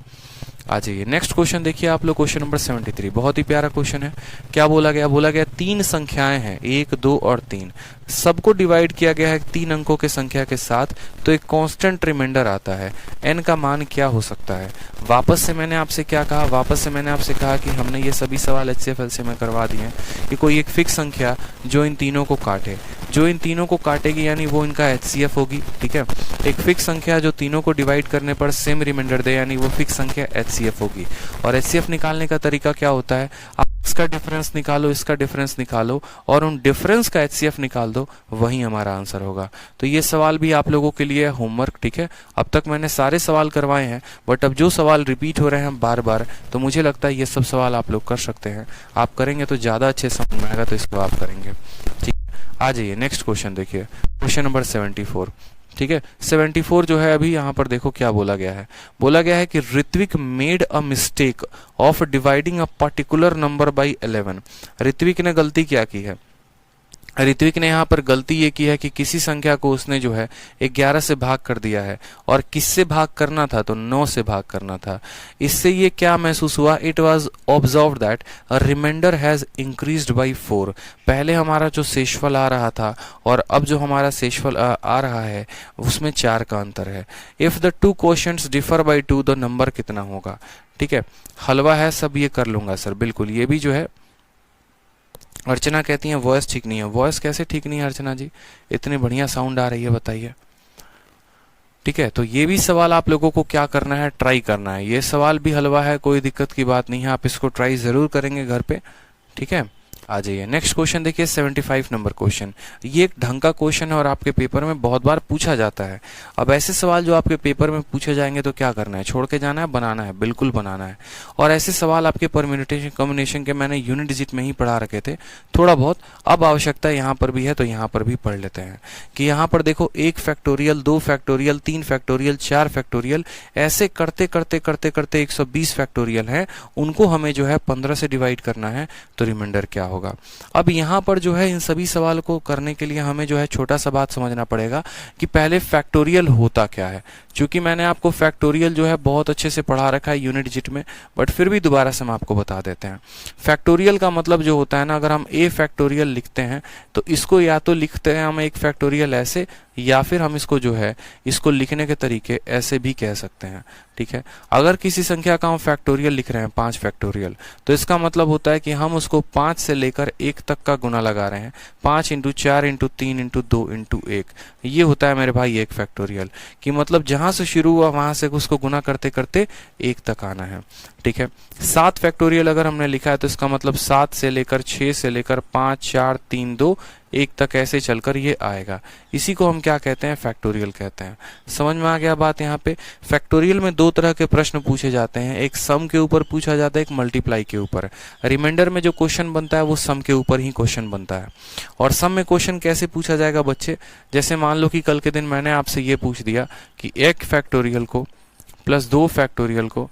Speaker 1: आ जाइए नेक्स्ट क्वेश्चन देखिए आप लोग, क्वेश्चन नंबर 73, बहुत ही प्यारा क्वेश्चन है। क्या बोला गया, बोला गया 3 संख्याएं हैं 1 2 और 3, सबको डिवाइड किया गया है 3 अंकों के संख्या के साथ, तो एक कांस्टेंट रिमाइंडर आता है, n का मान क्या हो सकता है। वापस से मैंने आपसे क्या कहा, वापस से मैंने आपसे कहा कि हमने ये सभी सवाल HCFL से में करवा दिए हैं कि कोई एक फिक्स संख्या जो इन तीनों को काटे, जो इन तीनों को काटेगी यानी वो इनका HCF होगी, ठीक है। एक फिक्स संख्या जो तीनों को डिवाइड करने पर सेम रिमाइंडर दे, यानी वो फिक्स संख्या HCF होगी। और HCF निकालने का तरीका क्या होता है, आप इसका डिफरेंस निकालो, इसका डिफरेंस निकालो और उन डिफरेंस का HCF निकाल दो, वही हमारा आंसर होगा। तो ये सवाल भी आप लोगों के लिए होमवर्क, ठीक है। अब तक मैंने सारे सवाल करवाए हैं, बट अब जो सवाल रिपीट हो रहे हैं बार बार, तो मुझे लगता है ये सब सवाल आप लोग कर सकते हैं। आप करेंगे तो ज्यादा अच्छे समझ में आएगा, तो इसको आप करेंगे, ठीक। आ जाइए नेक्स्ट क्वेश्चन देखिए, क्वेश्चन नंबर 74, ठीक है। 74 जो है अभी यहाँ पर देखो क्या बोला गया है, बोला गया है कि Ritwik made a mistake of dividing a particular number by 11। Ritwik ने गलती क्या की है, ऋत्विक ने यहाँ पर गलती ये की है कि किसी संख्या को उसने जो है 11 से भाग कर दिया है, और किससे भाग करना था तो 9 से भाग करना था। इससे ये क्या महसूस हुआ, it was observe that a remainder has increased by 4। पहले हमारा जो शेषफल आ रहा था और अब जो हमारा शेषफल आ रहा है उसमें 4 का अंतर है। If the 2 quotients differ by 2, the number कितना होगा, ठीक है। हलवा है सब ये कर लूंगा सर, बिल्कुल। ये भी जो है अर्चना कहती है वॉइस ठीक नहीं है, वॉइस कैसे ठीक नहीं है अर्चना जी, इतनी बढ़िया साउंड आ रही है, बताइए, ठीक है। तो ये भी सवाल आप लोगों को क्या करना है, ट्राई करना है। ये सवाल भी हलवा है, कोई दिक्कत की बात नहीं है, आप इसको ट्राई जरूर करेंगे घर पे, ठीक है। आ जाइए नेक्स्ट क्वेश्चन देखिए, 75 नंबर क्वेश्चन। ये एक ढंग का क्वेश्चन है और आपके पेपर में बहुत बार पूछा जाता है। अब ऐसे सवाल जो आपके पेपर में पूछे जाएंगे तो क्या करना है, छोड़ के जाना है, बनाना है, बिल्कुल बनाना है। और ऐसे सवाल आपके परम्यूटेशन कॉम्बिनेशन के मैंने यूनिट डिजिट में ही पढ़ा रखे थे थोड़ा बहुत, अब आवश्यकता यहाँ पर भी है तो यहाँ पर भी पढ़ लेते हैं कि यहाँ पर देखो 1 फैक्टोरियल, 2 फैक्टोरियल, 3 फैक्टोरियल, 4 फैक्टोरियल, ऐसे करते करते करते करते 120 फैक्टोरियल हैं, उनको हमें जो है 15 से डिवाइड करना है, तो रिमाइंडर क्या होगा। अब यहाँ पर जो है इन सभी सवाल को करने के लिए हमें जो है छोटा सा बात समझना पड़ेगा कि पहले फैक्टोरियल होता क्या है। क्योंकि मैंने आपको फैक्टोरियल जो है बहुत अच्छे से पढ़ा रखा है यूनिट डिजिट में, बट फिर भी दोबारा से हम आपको बता देते हैं। फैक्टोरियल का मतलब जो होता है ना, अगर हम a फैक्टोरियल लिखते हैं तो इसको या तो लिखते हैं हम एक फैक्टोरियल ऐसे, या फिर हम इसको जो है इसको लिखने के तरीके ऐसे भी कह सकते हैं, ठीक है। अगर किसी संख्या का हम फैक्टोरियल लिख रहे हैं 5 फैक्टोरियल, तो इसका मतलब होता है कि हम उसको 5 से लेकर 1 तक का गुना लगा रहे हैं, 5 × 4 × 3 × 2 × 1। ये होता है मेरे भाई 1 फैक्टोरियल, कि मतलब जहां से शुरू हुआ वहां से उसको गुना करते करते 1 तक आना है, ठीक है। 7 फैक्टोरियल अगर हमने लिखा है तो इसका मतलब 7 से लेकर 6 से लेकर 5 4 3 2 1 तक ऐसे चलकर ये आएगा। इसी को हम क्या कहते हैं, फैक्टोरियल कहते हैं। समझ में आ गया बात। यहाँ पे फैक्टोरियल में 2 तरह के प्रश्न पूछे जाते हैं, एक सम के ऊपर पूछा जाता है, एक मल्टीप्लाई के ऊपर। रिमाइंडर में जो क्वेश्चन बनता है वो सम के ऊपर ही क्वेश्चन बनता है। और सम में क्वेश्चन कैसे पूछा जाएगा बच्चे, जैसे मान लो कि कल के दिन मैंने आपसे ये पूछ दिया कि 1 फैक्टोरियल को प्लस 2 फैक्टोरियल को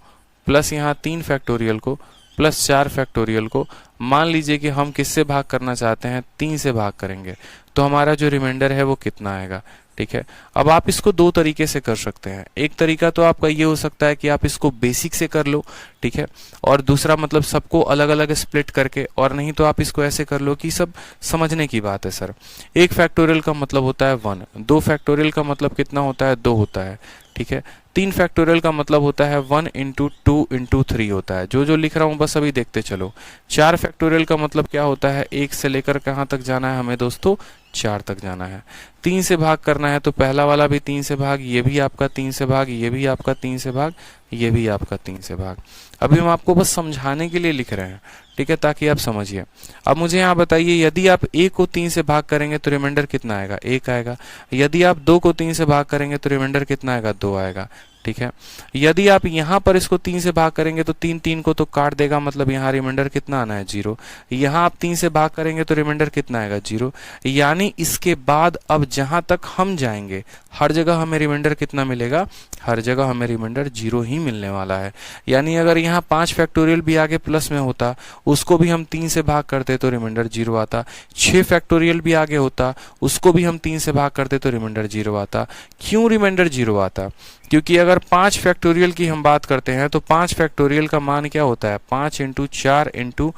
Speaker 1: प्लस यहाँ 3 फैक्टोरियल को प्लस 4 फैक्टोरियल को मान लीजिए कि हम किससे भाग करना चाहते हैं, 3 से भाग करेंगे, तो हमारा जो रिमाइंडर है वो कितना आएगा। ठीक है, अब आप इसको दो तरीके से कर सकते हैं। एक तरीका तो आपका ये हो सकता है कि आप इसको बेसिक से कर लो, ठीक है, और दूसरा मतलब सबको अलग अलग स्प्लिट करके, और नहीं तो आप इसको ऐसे कर लो कि सब समझने की बात है सर। 1 फैक्टोरियल का मतलब होता है 1, 2 फैक्टोरियल का मतलब कितना होता है, 2 होता है। ठीक है, 3 फैक्टोरियल का मतलब होता है 1 इंटू 2 इंटू 3 होता है। जो जो लिख रहा हूँ बस अभी देखते चलो। 4 फैक्टोरियल का मतलब क्या होता है, 1 से लेकर कहाँ तक जाना है हमें दोस्तों, 4 तक जाना है। 3 से भाग करना है तो पहला वाला भी 3 से भाग, ये भी आपका 3 से भाग, ये भी आपका 3 से भाग, ये भी आपका 3 से भाग। अभी हम आपको बस समझाने के लिए लिख रहे हैं, ठीक है, ताकि आप समझिए। अब मुझे यहाँ बताइए, यदि आप a को 3 से भाग करेंगे तो रिमाइंडर कितना आएगा, 1 आएगा। यदि आप 2 को 3 से भाग करेंगे तो रिमाइंडर कितना आएगा, 2 आएगा। ठीक है, यदि आप यहाँ पर इसको 3 से भाग करेंगे तो 3 3 को तो काट देगा, मतलब यहाँ रिमाइंडर कितना आना है, 0। यहाँ आप 3 से भाग करेंगे तो रिमाइंडर कितना आएगा, 0। यानी इसके बाद अब जहां तक हम जाएंगे हर जगह हमें रिमाइंडर कितना मिलेगा, हर जगह हमें रिमाइंडर 0 ही मिलने वाला है। यानी अगर यहाँ 5 फैक्टोरियल भी आगे प्लस में होता, उसको भी हम 3 से भाग करते तो रिमाइंडर 0 आता। 6 फैक्टोरियल भी आगे होता, उसको भी हम 3 से भाग करते तो रिमाइंडर 0 आता। क्यों रिमाइंडर 0 आता, क्योंकि अगर 5 फैक्टोरियल की हम बात करते हैं तो 5 फैक्टोरियल का मान क्या होता है, 5 इंटू 4 इंटू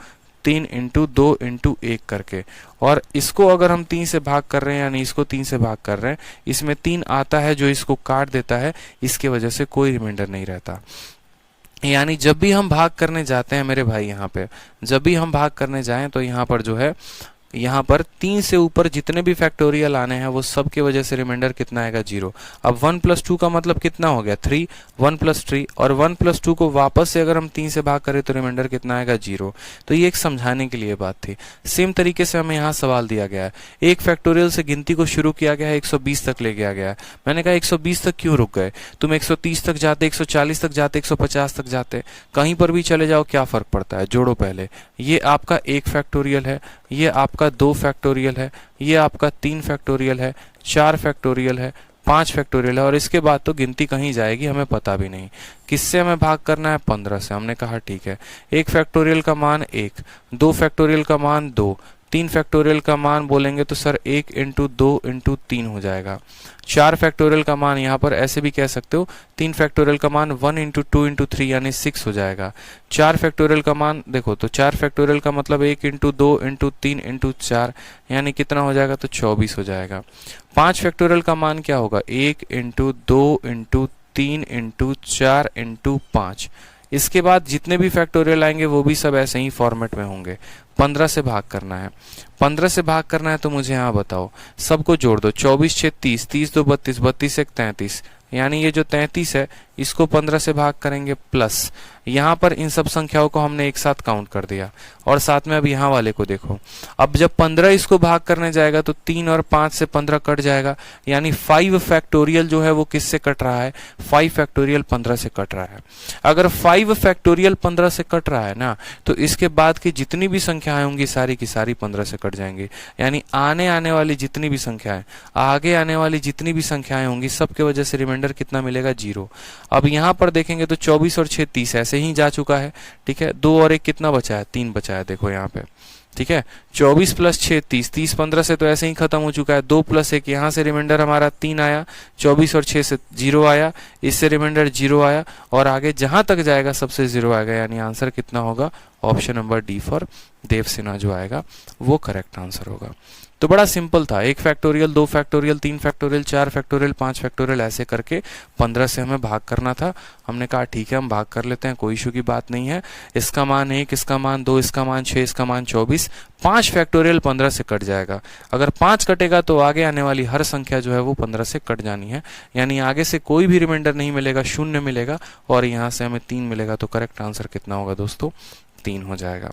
Speaker 1: 3 इंटू 2 इंटू 1 करके, और इसको अगर हम 3 से भाग कर रहे हैं, यानी इसको 3 से भाग कर रहे हैं, इसमें 3 आता है जो इसको काट देता है, इसके वजह से कोई रिमाइंडर नहीं रहता। यानी जब भी हम भाग करने जाते हैं मेरे भाई, यहाँ पे जब भी हम भाग करने जाएं तो यहाँ पर जो है, यहाँ पर 3 से ऊपर जितने भी फैक्टोरियल आने हैं वो सब की वजह से रिमाइंडर कितना आएगा, 0। अब 1 प्लस 2 का मतलब कितना हो गया, 3, 1 प्लस 3, और 1 प्लस 2 को वापस से अगर हम 3 से भाग करें तो रिमाइंडर कितना आएगा, 0। तो ये एक समझाने के लिए बात थी। सेम तरीके से हमें यहाँ सवाल दिया गया है, 1 फैक्टोरियल से गिनती को शुरू किया गया है, 120 तक ले गया गया है। मैंने कहा 120 तक क्यों रुक गए, तुम 130 तक जाते, 140 तक जाते, 150 तक जाते, कहीं पर भी चले जाओ, क्या फर्क पड़ता है, जोड़ो पहले। ये आपका 1 फैक्टोरियल है, ये आपका 2 फैक्टोरियल है, ये आपका 3 फैक्टोरियल है, 4 फैक्टोरियल है, 5 फैक्टोरियल है, और इसके बाद तो गिनती कहीं जाएगी हमें पता भी नहीं। किससे हमें भाग करना है, 15 से। हमने कहा ठीक है, 1 फैक्टोरियल का मान 1, 2 फैक्टोरियल का मान 2, 3 फैक्टोरियल का मान बोलेंगे तो सर 1 इंटू 2 इंटू 3 हो जाएगा। 4 फैक्टोरियल का मान यहाँ पर ऐसे भी कह सकते हो, 3 फैक्टोरियल का मान 1 इंटू 2 इंटू 3 यानी 6 हो जाएगा। 4 फैक्टोरियल का मान देखो तो 4 फैक्टोरियल का मतलब 1 इंटू 2 इंटू 3 इंटू 4 यानी कितना हो जाएगा, तो 24 हो जाएगा। 5 फैक्टोरियल का मान क्या होगा, 1 इंटू 2 इंटू 3 इंटू 4 इंटू 5। इसके बाद जितने भी फैक्टोरियल आएंगे वो भी सब ऐसे ही फॉर्मेट में होंगे। 15 से भाग करना है, 15 से भाग करना है तो मुझे यहाँ बताओ, सबको जोड़ दो, 24 6 30, 30 2 32, 32 1 33, यानी ये जो 33 है इसको 15 से भाग करेंगे, प्लस यहाँ पर इन सब संख्याओं को हमने एक साथ काउंट कर दिया, और साथ में अब यहाँ वाले को देखो। अब जब 15 इसको भाग करने जाएगा तो 3 और 5 से 15 कट जाएगा, यानी 5 फैक्टोरियल जो है वो किससे कट रहा है, 5 फैक्टोरियल 15 से कट रहा है। अगर 5 फैक्टोरियल 15 से कट रहा है ना, तो इसके बाद की जितनी भी संख्याएं होंगी सारी की सारी 15 से कट जाएंगी। यानी आने वाली जितनी भी संख्याएं, आगे आने वाली जितनी भी संख्याएं होंगी सबके वजह से रिमाइंडर कितना मिलेगा, 0। अब यहाँ पर देखेंगे तो 24 और 6 30 ऐसे ही जा चुका है, ठीक है। 2 और 1 कितना बचा है, 3 बचा है, देखो यहाँ पे, ठीक है। 24 प्लस 6 30, 30 15 से तो ऐसे ही खत्म हो चुका है। 2 प्लस 1 यहाँ से रिमाइंडर हमारा 3 आया, 24 और 6 से 0 आया, इससे रिमाइंडर 0 आया, और आगे जहां तक जाएगा सबसे 0 आएगा। यानी आंसर कितना होगा, ऑप्शन नंबर डी फॉर देव सिन्हा जो आएगा वो करेक्ट आंसर होगा। तो बड़ा सिंपल था, 1 factorial, 2 factorial, 3 factorial, 4 factorial, 5 factorial, ऐसे करके 15 से हमें भाग करना था। हमने कहा ठीक है हम भाग कर लेते हैं, कोई इशू की बात नहीं है। इसका मान 1, इसका मान 2, इसका मान 6, इसका मान 24, 5 फैक्टोरियल 15 से कट जाएगा। अगर 5 कटेगा तो आगे आने वाली हर संख्या जो है वो 15 से कट जानी है, यानी आगे से कोई भी रिमाइंडर नहीं मिलेगा, 0 मिलेगा, और यहाँ से हमें 3 मिलेगा। तो करेक्ट आंसर कितना होगा दोस्तों, 3 हो जाएगा।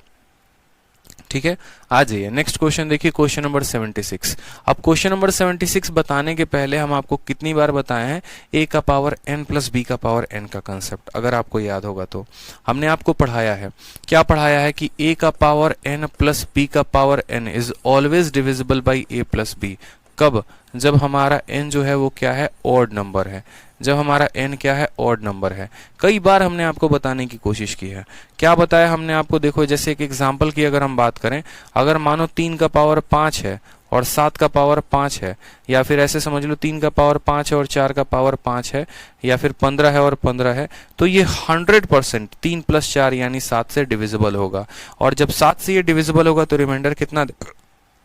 Speaker 1: ठीक है, आ जाइए नेक्स्ट क्वेश्चन देखिए, क्वेश्चन नंबर 76। अब क्वेश्चन नंबर 76 बताने के पहले हम आपको कितनी बार बताए हैं a का पावर n प्लस b का पावर n का कंसेप्ट, अगर आपको याद होगा तो हमने आपको पढ़ाया है। क्या पढ़ाया है कि a का पावर n प्लस b का power n is always divisible by a plus b। कब, जब हमारा n जो है वो क्या है, ऑड नंबर है। जब हमारा n क्या है, ऑड नंबर है। कई बार हमने आपको बताने की कोशिश की है। क्या बताया हमने आपको, देखो जैसे एक एग्जांपल की अगर हम बात करें, अगर मानो 3 का पावर 5 है और 7 का पावर 5 है, या फिर ऐसे समझ लो 3 का पावर 5 है और 4 का पावर 5 है, या फिर 15 है और 15 है, तो ये 100% 3 + 4 यानी 7 से डिविजिबल होगा। और जब 7 से ये डिविजिबल होगा तो रिमाइंडर कितना,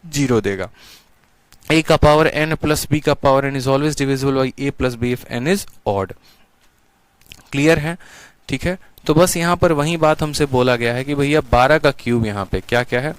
Speaker 1: 0 देगा। a का पावर n प्लस b का power n is always divisible by a plus b if n is odd. Clear है? ठीक है, तो बस यहाँ पर वही बात हमसे बोला गया है कि भैया 12 का क्यूब, यहाँ पे क्या क्या है,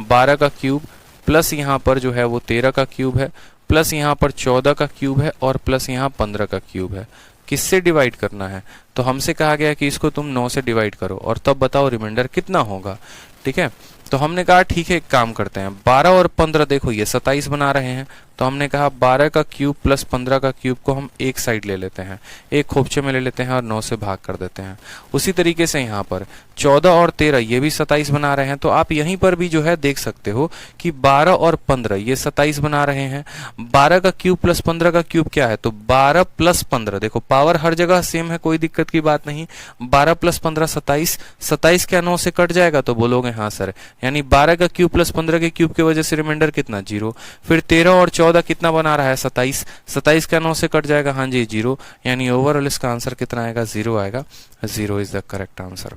Speaker 1: 12 का क्यूब प्लस यहाँ पर जो है वो 13 का क्यूब है, प्लस यहाँ पर 14 का क्यूब है, और प्लस यहाँ 15 का क्यूब है। किससे डिवाइड करना है? तो हमसे कहा गया कि इसको तुम 9 से डिवाइड करो और तब बताओ रिमाइंडर कितना होगा। ठीक है, तो हमने कहा ठीक है, एक काम करते हैं, 12 और 15 देखो ये 27 बना रहे हैं, तो हमने कहा 12 का क्यूब प्लस 15 का क्यूब को हम एक साइड ले लेते हैं, एक खोपचे में ले लेते हैं और 9 से भाग कर देते हैं। उसी तरीके से यहाँ पर 14 और 13 ये भी 27 बना रहे हैं, तो आप यहीं पर भी जो है देख सकते हो कि 12 और 15 ये 27 बना रहे हैं। 12 का क्यूब प्लस 15 का क्यूब क्या है, तो 12 प्लस 15, देखो पावर हर जगह सेम है, कोई दिक्कत की बात नहीं। 12 प्लस 15 27, 27 क्या 9 से कट जाएगा, तो बोलोगे हाँ सर, यानी 12 का क्यूब प्लस 15 के क्यूब की वजह से रिमाइंडर कितना, 0। फिर 13 और 14 कितना बना रहा है, 27, 27 का 9 से कट जाएगा, हाँ जी 0, यानी ओवरऑल इसका आंसर कितना आएगा, 0 आएगा। 0 इज द करेक्ट आंसर।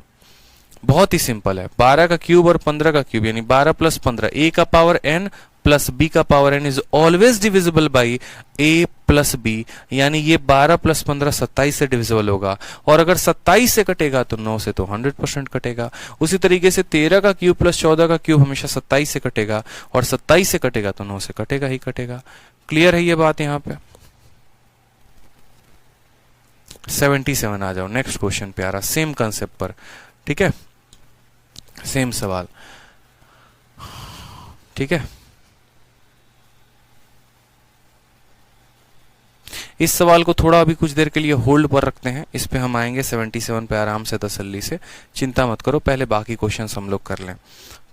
Speaker 1: बहुत ही सिंपल है, 12 का क्यूब और 15 का क्यूब यानी 12 प्लस 15, a का पावर n प्लस b का power n is always divisible by a plus b, यानी ये 12 प्लस 15 27 से डिविजिबल होगा, और अगर 27 से कटेगा तो 9 से तो 100% कटेगा। उसी तरीके से 13 का क्यूब प्लस 14 का क्यूब हमेशा 27 से कटेगा, और 27 से कटेगा तो 9 से कटेगा ही कटेगा। क्लियर है ये बात यहाँ पे? 77 आ जाओ, नेक्स्ट क्वेश्चन प्यारा, सेम कंसेप्ट पर। ठीक है, सेम सवाल। ठीक है, इस सवाल को थोड़ा अभी कुछ देर के लिए होल्ड पर रखते हैं, इस पे हम आएंगे 77 पे आराम से तसल्ली से, चिंता मत करो, पहले बाकी क्वेश्चंस हम लोग कर लें।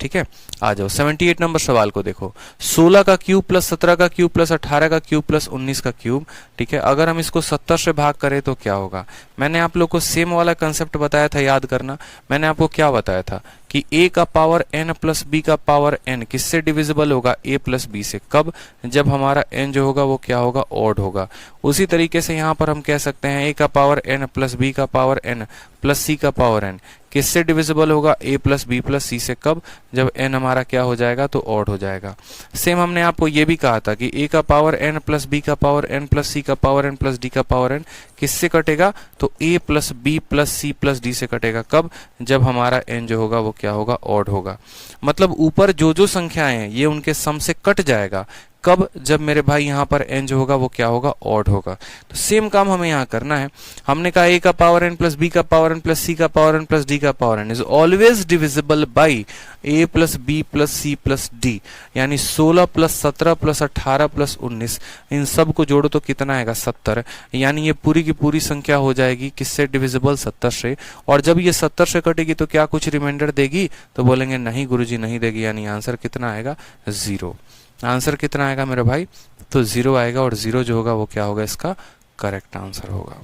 Speaker 1: ठीक है, आ जाओ 78 नंबर सवाल को देखो, 16 का क्यूब प्लस 17 का क्यूब प्लस 18 का क्यूब प्लस 19 का क्यूब। ठीक है, अगर हम इसको 70 से भाग करें तो क्या होगा? मैंने आप लोग को सेम वाला कंसेप्ट बताया था, याद करना। मैंने आपको क्या बताया था कि a का पावर n प्लस b का पावर n किससे डिविजिबल होगा, a प्लस b से। कब? जब हमारा n जो होगा वो क्या होगा, ऑड होगा। उसी तरीके से यहाँ पर हम कह सकते हैं a का पावर n प्लस b का पावर n प्लस c का पावर n किससे डिविजिबल होगा, a plus b plus c से। कब? जब n हमारा क्या हो जाएगा, तो ऑड हो जाएगा। सेम हमने आपको ये भी कहा था कि a का पावर n प्लस b का पावर n प्लस c का पावर n प्लस d का पावर n किससे कटेगा, तो a plus b plus c plus d से कटेगा। कब? जब हमारा n जो होगा वो क्या होगा, ऑड होगा। मतलब ऊपर जो जो संख्याएं हैं ये उनके सम से कट जाएगा। कब? जब मेरे भाई यहाँ पर n जो होगा वो क्या होगा, ऑड होगा। तो सेम काम हमें यहाँ करना है। हमने कहा a का पावर n प्लस b का पावर n प्लस c का पावर n प्लस d का power n is always divisible by a plus b plus c plus d, यानी 16 प्लस 17 प्लस 18 प्लस 19, इन सब को जोड़ो तो कितना आएगा, 70। यानी ये पूरी की पूरी संख्या हो जाएगी किससे डिविजिबल, 70 से। और जब ये 70 से कटेगी तो क्या कुछ रिमाइंडर देगी, तो बोलेंगे नहीं गुरुजी नहीं देगी, यानी आंसर कितना आएगा, 0। आंसर कितना आएगा मेरे भाई, तो 0 आएगा, और 0 जो होगा वो क्या होगा, इसका करेक्ट आंसर होगा।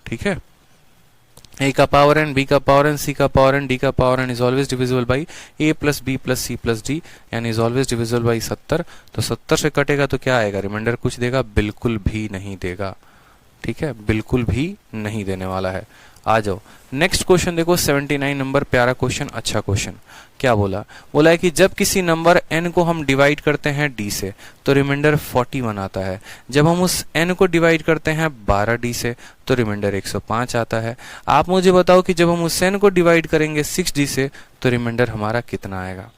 Speaker 1: ठीक है, a का पावर n, b का पावर n, c का पावर n, d का power n is always divisible by a plus b plus c plus d, यानी इज ऑलवेज डिविजिबल बाई 70। तो 70 से कटेगा तो क्या आएगा, रिमाइंडर कुछ देगा, बिल्कुल भी नहीं देगा। ठीक है, बिल्कुल भी नहीं देने वाला है। आ जाओ नेक्स्ट क्वेश्चन देखो, 79 नंबर, प्यारा क्वेश्चन, अच्छा क्वेश्चन। क्या बोला? बोला है कि जब किसी नंबर n को हम डिवाइड करते हैं d से तो रिमाइंडर 41 आता है। जब हम उस n को डिवाइड करते हैं 12d से तो रिमाइंडर 105 आता है। आप मुझे बताओ कि जब हम उस n को डिवाइड करेंगे 6d से तो रिमाइंडर हमारा कितना आएगा।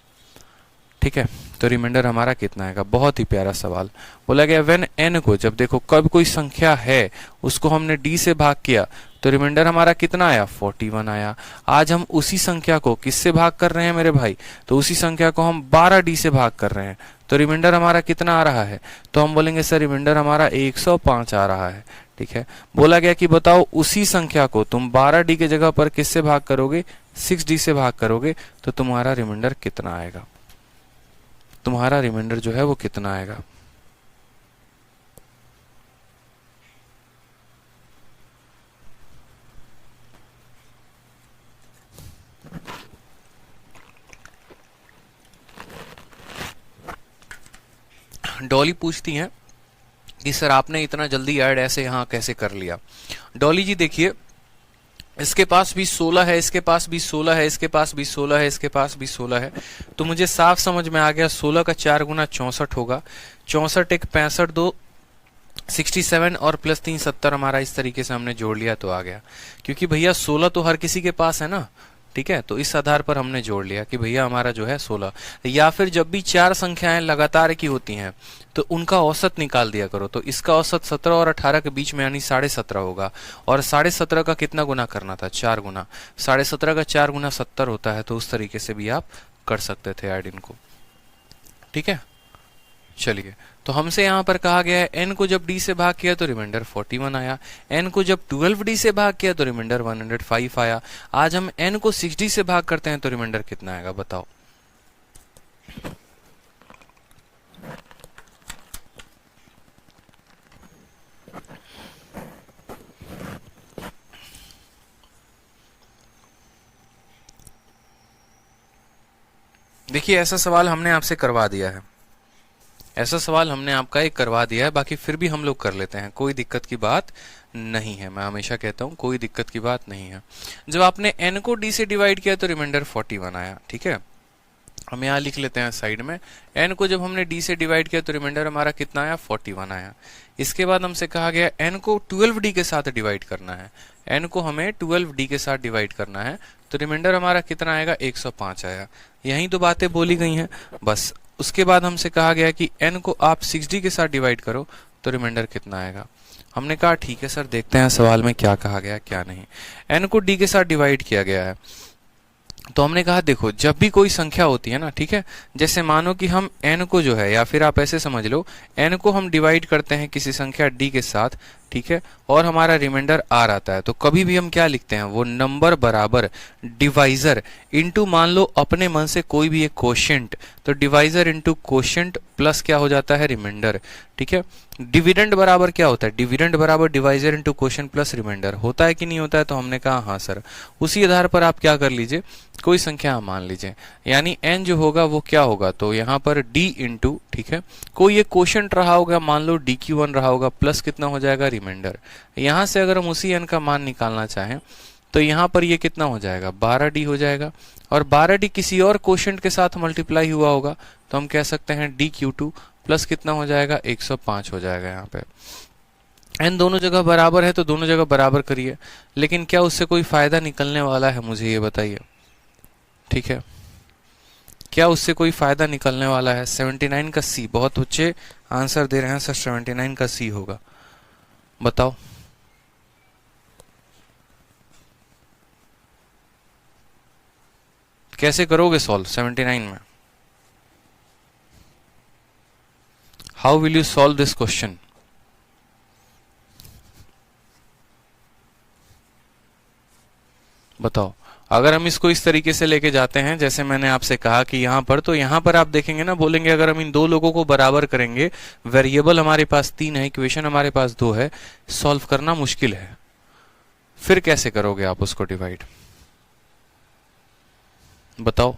Speaker 1: ठीक है, तो रिमाइंडर हमारा कितना आएगा। बहुत ही प्यारा सवाल। बोला गया व्हेन n को, जब देखो कब कोई संख्या है उसको हमने d से भाग किया तो रिमाइंडर हमारा कितना आया, 41 आया। आज हम उसी संख्या को किससे भाग कर रहे हैं मेरे भाई, तो उसी संख्या को हम 12d से भाग कर रहे हैं, तो रिमाइंडर हमारा कितना आ रहा है, तो हम बोलेंगे सर रिमाइंडर हमारा 105 आ रहा है। ठीक है, बोला गया कि बताओ उसी संख्या को तुम 12d के जगह पर किससे भाग करोगे, 6d से भाग करोगे, तो तुम्हारा रिमाइंडर कितना आएगा, तुम्हारा रिमाइंडर जो है वो कितना आएगा। डॉली पूछती हैं कि सर आपने इतना जल्दी ऐड ऐसे यहाँ कैसे कर लिया। डॉली जी देखिए, इसके पास भी 16 है, इसके पास भी 16 है, इसके पास भी 16 है, इसके पास भी 16 है, तो मुझे साफ समझ में आ गया 16 का 4 गुना 64 होगा। 64 एक 65, 2 67 और प्लस 3 70, हमारा इस तरीके से हमने जोड़ लिया तो आ गया। क्योंकि भैया 16 तो हर किसी के पास है ना, ठीक है, तो इस आधार पर हमने जोड़ लिया कि भैया हमारा जो है 16। या फिर जब भी चार संख्याएं लगातार की होती हैं तो उनका औसत निकाल दिया करो, तो इसका औसत 17 और 18 के बीच में यानी 17.5 होगा, और 17.5 का कितना गुना करना था, 4 गुना। 17.5 का 4 गुना 70 होता है, तो उस तरीके से भी आप कर सकते थे ऐड इनको, ठीक है। चलिए, तो हमसे यहां पर कहा गया है n को जब d से भाग किया तो रिमाइंडर 41 आया, n को जब 12d से भाग किया तो रिमाइंडर 105 आया। आज हम n को 6d से भाग करते हैं तो रिमाइंडर कितना आएगा बताओ। देखिए, ऐसा सवाल हमने आपसे करवा दिया है, ऐसा सवाल हमने आपका एक करवा दिया है, बाकी फिर भी हम लोग कर लेते हैं, कोई दिक्कत की बात नहीं है। मैं हमेशा कहता हूं कोई दिक्कत की बात नहीं है। जब आपने n को d से डिवाइड किया तो रिमाइंडर 41 आया, ठीक है। हम यहाँ लिख लेते हैं साइड में, n को जब हमने d से डिवाइड किया तो रिमाइंडर हमारा कितना आया, 41 आया। इसके बाद हमसे कहा गया n को 12d के साथ डिवाइड करना है, n को हमें 12d के साथ डिवाइड करना है, तो रिमाइंडर हमारा कितना आएगा, 105 आया। यही तो बातें बोली गई हैं बस। उसके बाद हमसे कहा गया कि n को आप 6d के साथ डिवाइड करो तो रिमाइंडर कितना आएगा। हमने कहा ठीक है सर, देखते हैं सवाल में क्या कहा गया क्या नहीं। n को d के साथ डिवाइड किया गया है, तो हमने कहा देखो, जब भी कोई संख्या होती है ना, ठीक है, जैसे मानो कि हम n को जो है, या फिर आप ऐसे समझ लो, n को हम डिवाइड करते हैं किसी संख्या d के साथ, ठीक है, और हमारा रिमाइंडर r आता है, तो कभी भी हम क्या लिखते हैं, वो नंबर बराबर डिवाइजर इनटू मान लो अपने मन से कोई भी एक कोशेंट, तो डिवाइजर इनटू कोशेंट प्लस क्या हो जाता है, रिमाइंडर, ठीक है। डिविडेंड बराबर क्या होता है, डिविडेंड बराबर divisor into quotient plus remainder, होता है कि नहीं होता है, तो हमने कहा हाँ सर। उसी आधार पर आप क्या कर लीजिए, कोई संख्या मान लीजिए, यानी n जो होगा वो क्या होगा, तो यहाँ पर d इंटू, ठीक है, कोई एक कोशेंट रहा होगा, मान लो dq1 रहा होगा, प्लस कितना हो जाएगा, रिमाइंडर। यहां से अगर हम उसी n का मान निकालना चाहें तो यहाँ पर ये कितना हो जाएगा, 12d हो जाएगा, और 12d किसी और कोशेंट के साथ मल्टीप्लाई हुआ होगा, तो हम कह सकते हैं dq2 प्लस कितना हो जाएगा, 105 हो जाएगा। यहाँ पे n दोनों जगह बराबर है तो दोनों जगह बराबर करिए, लेकिन क्या उससे कोई फायदा निकलने वाला है, मुझे ये बताइए, ठीक है, क्या उससे कोई फायदा निकलने वाला है। 79 का C, बहुत बच्चे आंसर दे रहे हैं सर 79 का C होगा, बताओ। कैसे करोगे सॉल्व 79 में, how will you solve this question. बताओ, अगर हम इसको इस तरीके से लेके जाते हैं जैसे मैंने आपसे कहा कि यहां पर, तो यहां पर आप देखेंगे ना, बोलेंगे अगर हम इन दो लोगों को बराबर करेंगे, वेरिएबल हमारे पास 3 है, इक्वेशन हमारे पास 2 है, सॉल्व करना मुश्किल है, फिर कैसे करोगे आप उसको डिवाइड, बताओ।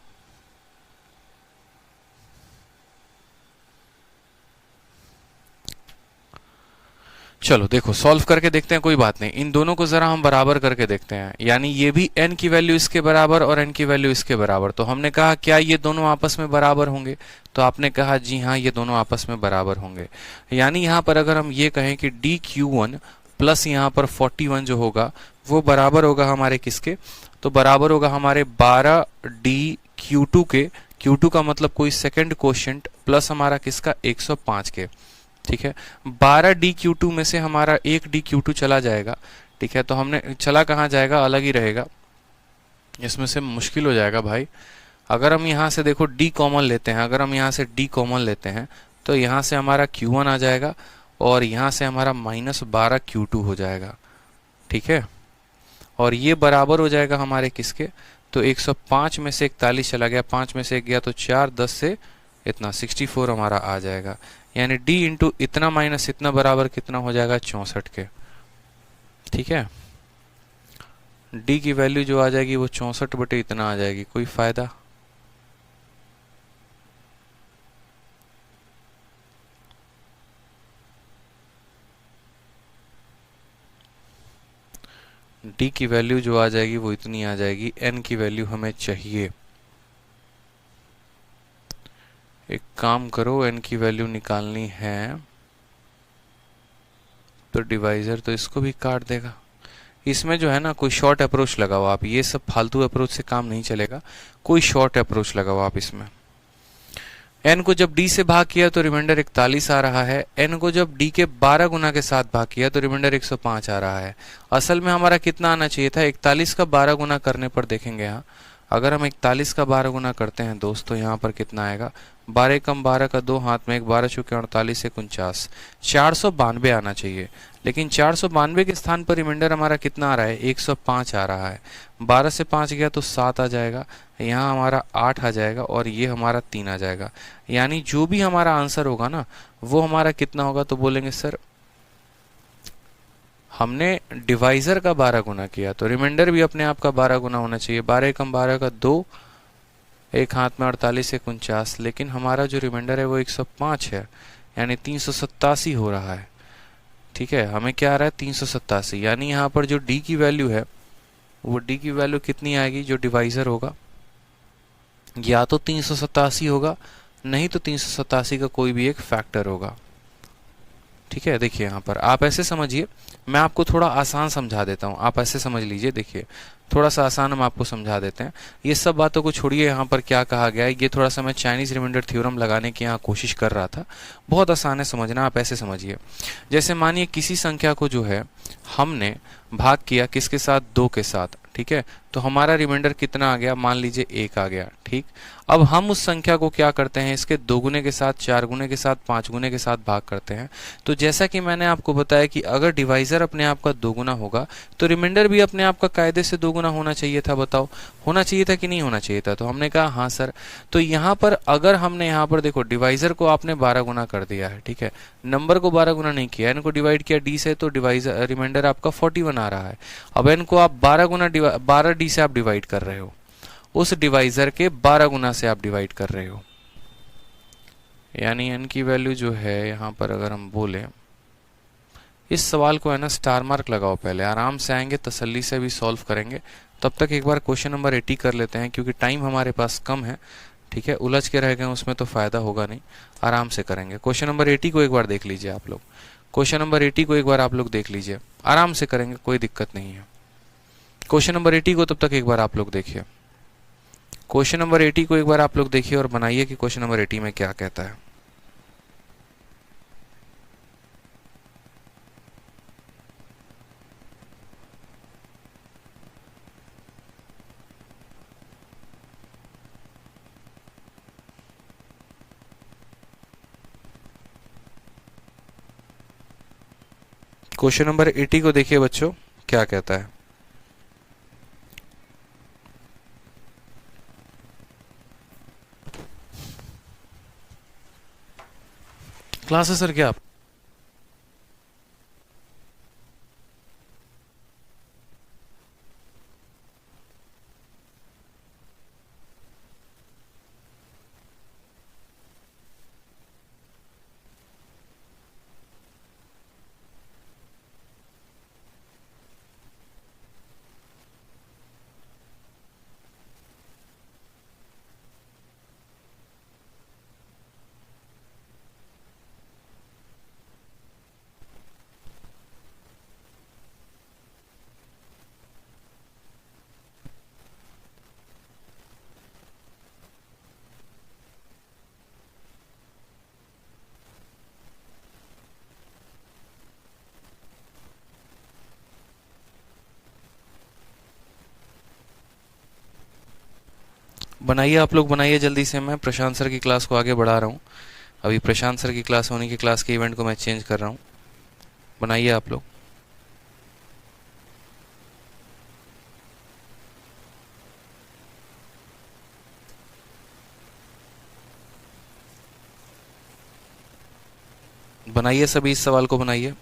Speaker 1: चलो देखो, सॉल्व करके देखते हैं, कोई बात नहीं, इन दोनों को जरा हम बराबर करके देखते हैं, यानी ये भी n की वैल्यू इसके बराबर और n की वैल्यू इसके बराबर, तो हमने कहा क्या ये दोनों आपस में बराबर होंगे, तो आपने कहा जी हाँ, ये दोनों आपस में बराबर होंगे। यानी यहाँ पर अगर हम ये कहें कि dq1 प्लस यहाँ पर 41 जो होगा वो बराबर होगा हमारे किसके, तो बराबर होगा हमारे 12dq2 के, q2 का मतलब कोई सेकंड कोशेंट, प्लस हमारा किसका, 105 के, ठीक है। 12dq2 में से हमारा 1dq2 चला जाएगा, ठीक है, तो हमने चला कहाँ जाएगा, अलग ही रहेगा, इसमें से मुश्किल हो जाएगा भाई। अगर हम यहाँ से देखो d कॉमन लेते हैं, अगर हम यहाँ से d कॉमन लेते हैं तो यहाँ से हमारा q1 आ जाएगा और यहाँ से हमारा -12q2 हो जाएगा, ठीक है, और ये बराबर हो जाएगा हमारे किसके, तो 105 में से 41 चला गया, 5 में से 1 गया तो 4, 10 से इतना 64 हमारा आ जाएगा, यानी d इंटू इतना माइनस इतना बराबर कितना हो जाएगा, 64 के, ठीक है। d की वैल्यू जो आ जाएगी वो 64 बटे इतना आ जाएगी, कोई फायदा, टी की वैल्यू जो आ जाएगी वो इतनी आ जाएगी, एन की वैल्यू हमें चाहिए। एक काम करो, एन की वैल्यू निकालनी है तो डिवाइजर तो इसको भी काट देगा। इसमें जो है ना कोई शॉर्ट अप्रोच लगाओ आप, ये सब फालतू अप्रोच से काम नहीं चलेगा, कोई शॉर्ट अप्रोच लगाओ आप इसमें। n को जब d से भाग किया तो रिमाइंडर 41 आ रहा है, n को जब d के 12 गुना के साथ भाग किया तो रिमाइंडर 105 आ रहा है। असल में हमारा कितना आना चाहिए था, 41 का 12 गुना करने पर देखेंगे यहाँ, अगर हम 41 का 12 गुना करते हैं दोस्तों यहाँ पर कितना आएगा, 12 कम 12 का 2 हाथ में, 1 12 चुके 48 एक 49, 492 आना चाहिए। लेकिन 492 के स्थान पर रिमाइंडर हमारा कितना आ रहा है, 105 आ रहा है। 12 से 5 गया तो 7 आ जाएगा, यहाँ हमारा 8 आ जाएगा और ये हमारा 3 आ जाएगा। यानी जो भी हमारा आंसर होगा ना वो हमारा कितना होगा, तो बोलेंगे सर हमने डिवाइजर का 12 गुना किया तो रिमाइंडर भी अपने आप का 12 गुना होना चाहिए। 12 कम 12 का 2, एक हाथ में 48 एक 49, लेकिन हमारा जो रिमाइंडर है वो 105 है, यानी 387 हो रहा है। ठीक है, हमें क्या आ रहा है 387, यानी यहाँ पर जो डी की वैल्यू है वो डी की वैल्यू कितनी आएगी, जो डिवाइजर होगा या तो 387 होगा, नहीं तो 387 का कोई भी एक फैक्टर होगा। ठीक है, देखिए यहाँ पर आप ऐसे समझिए, मैं आपको थोड़ा आसान समझा देता हूँ, आप ऐसे समझ लीजिए। देखिए थोड़ा सा आसान हम आपको समझा देते हैं, ये सब बातों को छोड़िए। यहाँ पर क्या कहा गया है, ये थोड़ा सा मैं चाइनीज रिमाइंडर थ्योरम लगाने की यहाँ कोशिश कर रहा था, बहुत आसान है समझना। आप ऐसे समझिए, जैसे मानिए किसी संख्या को जो है हमने भाग किया किसके साथ, 2 के साथ। ठीक है, तो हमारा रिमाइंडर कितना आ गया, मान लीजिए 1 आ गया। ठीक, अब हम उस संख्या को क्या करते हैं, इसके 2 गुने के साथ, 4 गुने के साथ, 5 गुने के साथ भाग करते हैं। तो जैसा कि मैंने आपको बताया कि अगर डिवाइजर अपने आप का 2 गुना होगा तो रिमाइंडर भी अपने आप का कायदे से 2 गुना होना चाहिए था। बताओ होना चाहिए था कि नहीं होना चाहिए था, तो हमने कहा हाँ सर। तो यहाँ पर अगर हमने यहाँ पर देखो डिवाइजर को आपने 12 गुना कर दिया है, ठीक है, नंबर को 12 गुना नहीं किया, इनको डिवाइड किया डी से, तो डिवाइजर रिमाइंडर आपका 41 आ रहा है। अब इनको आप 12 गुना 12 डी से आप डिवाइड कर रहे हो, उस डिवाइजर के 12 गुना से आप डिवाइड कर रहे हो, यानी n की वैल्यू जो है यहाँ पर अगर हम बोले, इस सवाल को है ना स्टार मार्क लगाओ, पहले आराम से आएंगे, तसल्ली से भी सॉल्व करेंगे। तब तक एक बार क्वेश्चन नंबर 80 कर लेते हैं, क्योंकि टाइम हमारे पास कम है। ठीक है, उलझ के रह गए उसमें तो फायदा होगा नहीं, आराम से करेंगे। क्वेश्चन नंबर 80 को एक बार देख लीजिए आप लोग, क्वेश्चन नंबर 80 को एक बार आप लोग देख लीजिए, आराम से करेंगे, कोई दिक्कत नहीं है। क्वेश्चन नंबर 80 को तब तक एक बार आप लोग देखिए, क्वेश्चन नंबर 80 को एक बार आप लोग देखिए और बनाइए कि क्वेश्चन नंबर 80 में क्या कहता है। क्वेश्चन नंबर 80 को देखिए बच्चों, क्या कहता है। क्लास है सर क्या आप? बनाइए आप लोग, बनाइए जल्दी से, मैं प्रशांत सर की क्लास को आगे बढ़ा रहा हूँ। अभी प्रशांत सर की क्लास होने की क्लास के इवेंट को मैं चेंज कर रहा हूँ। बनाइए आप लोग। बनाइए सभी, इस सवाल को बनाइए।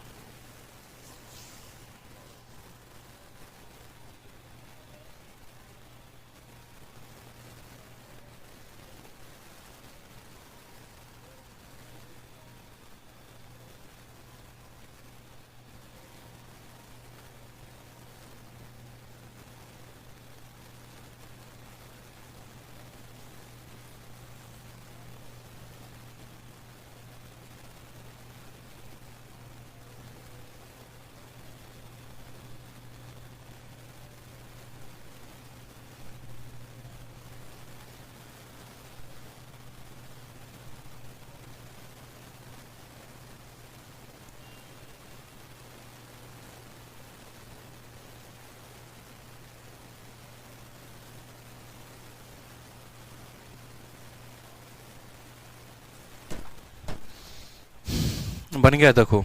Speaker 1: बन गया। देखो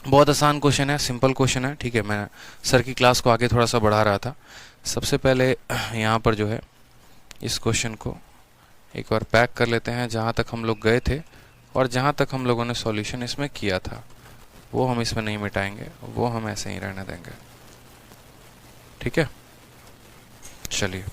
Speaker 1: बहुत आसान क्वेश्चन है, सिंपल क्वेश्चन है, ठीक है। मैं सर की क्लास को आगे थोड़ा सा बढ़ा रहा था। सबसे पहले यहाँ पर जो है इस क्वेश्चन को एक बार पैक कर लेते हैं, जहाँ तक हम लोग गए थे और जहाँ तक हम लोगों ने सॉल्यूशन इसमें किया था वो हम इसमें नहीं मिटाएंगे, वो हम ऐसे ही रहने देंगे, ठीक है। चलिए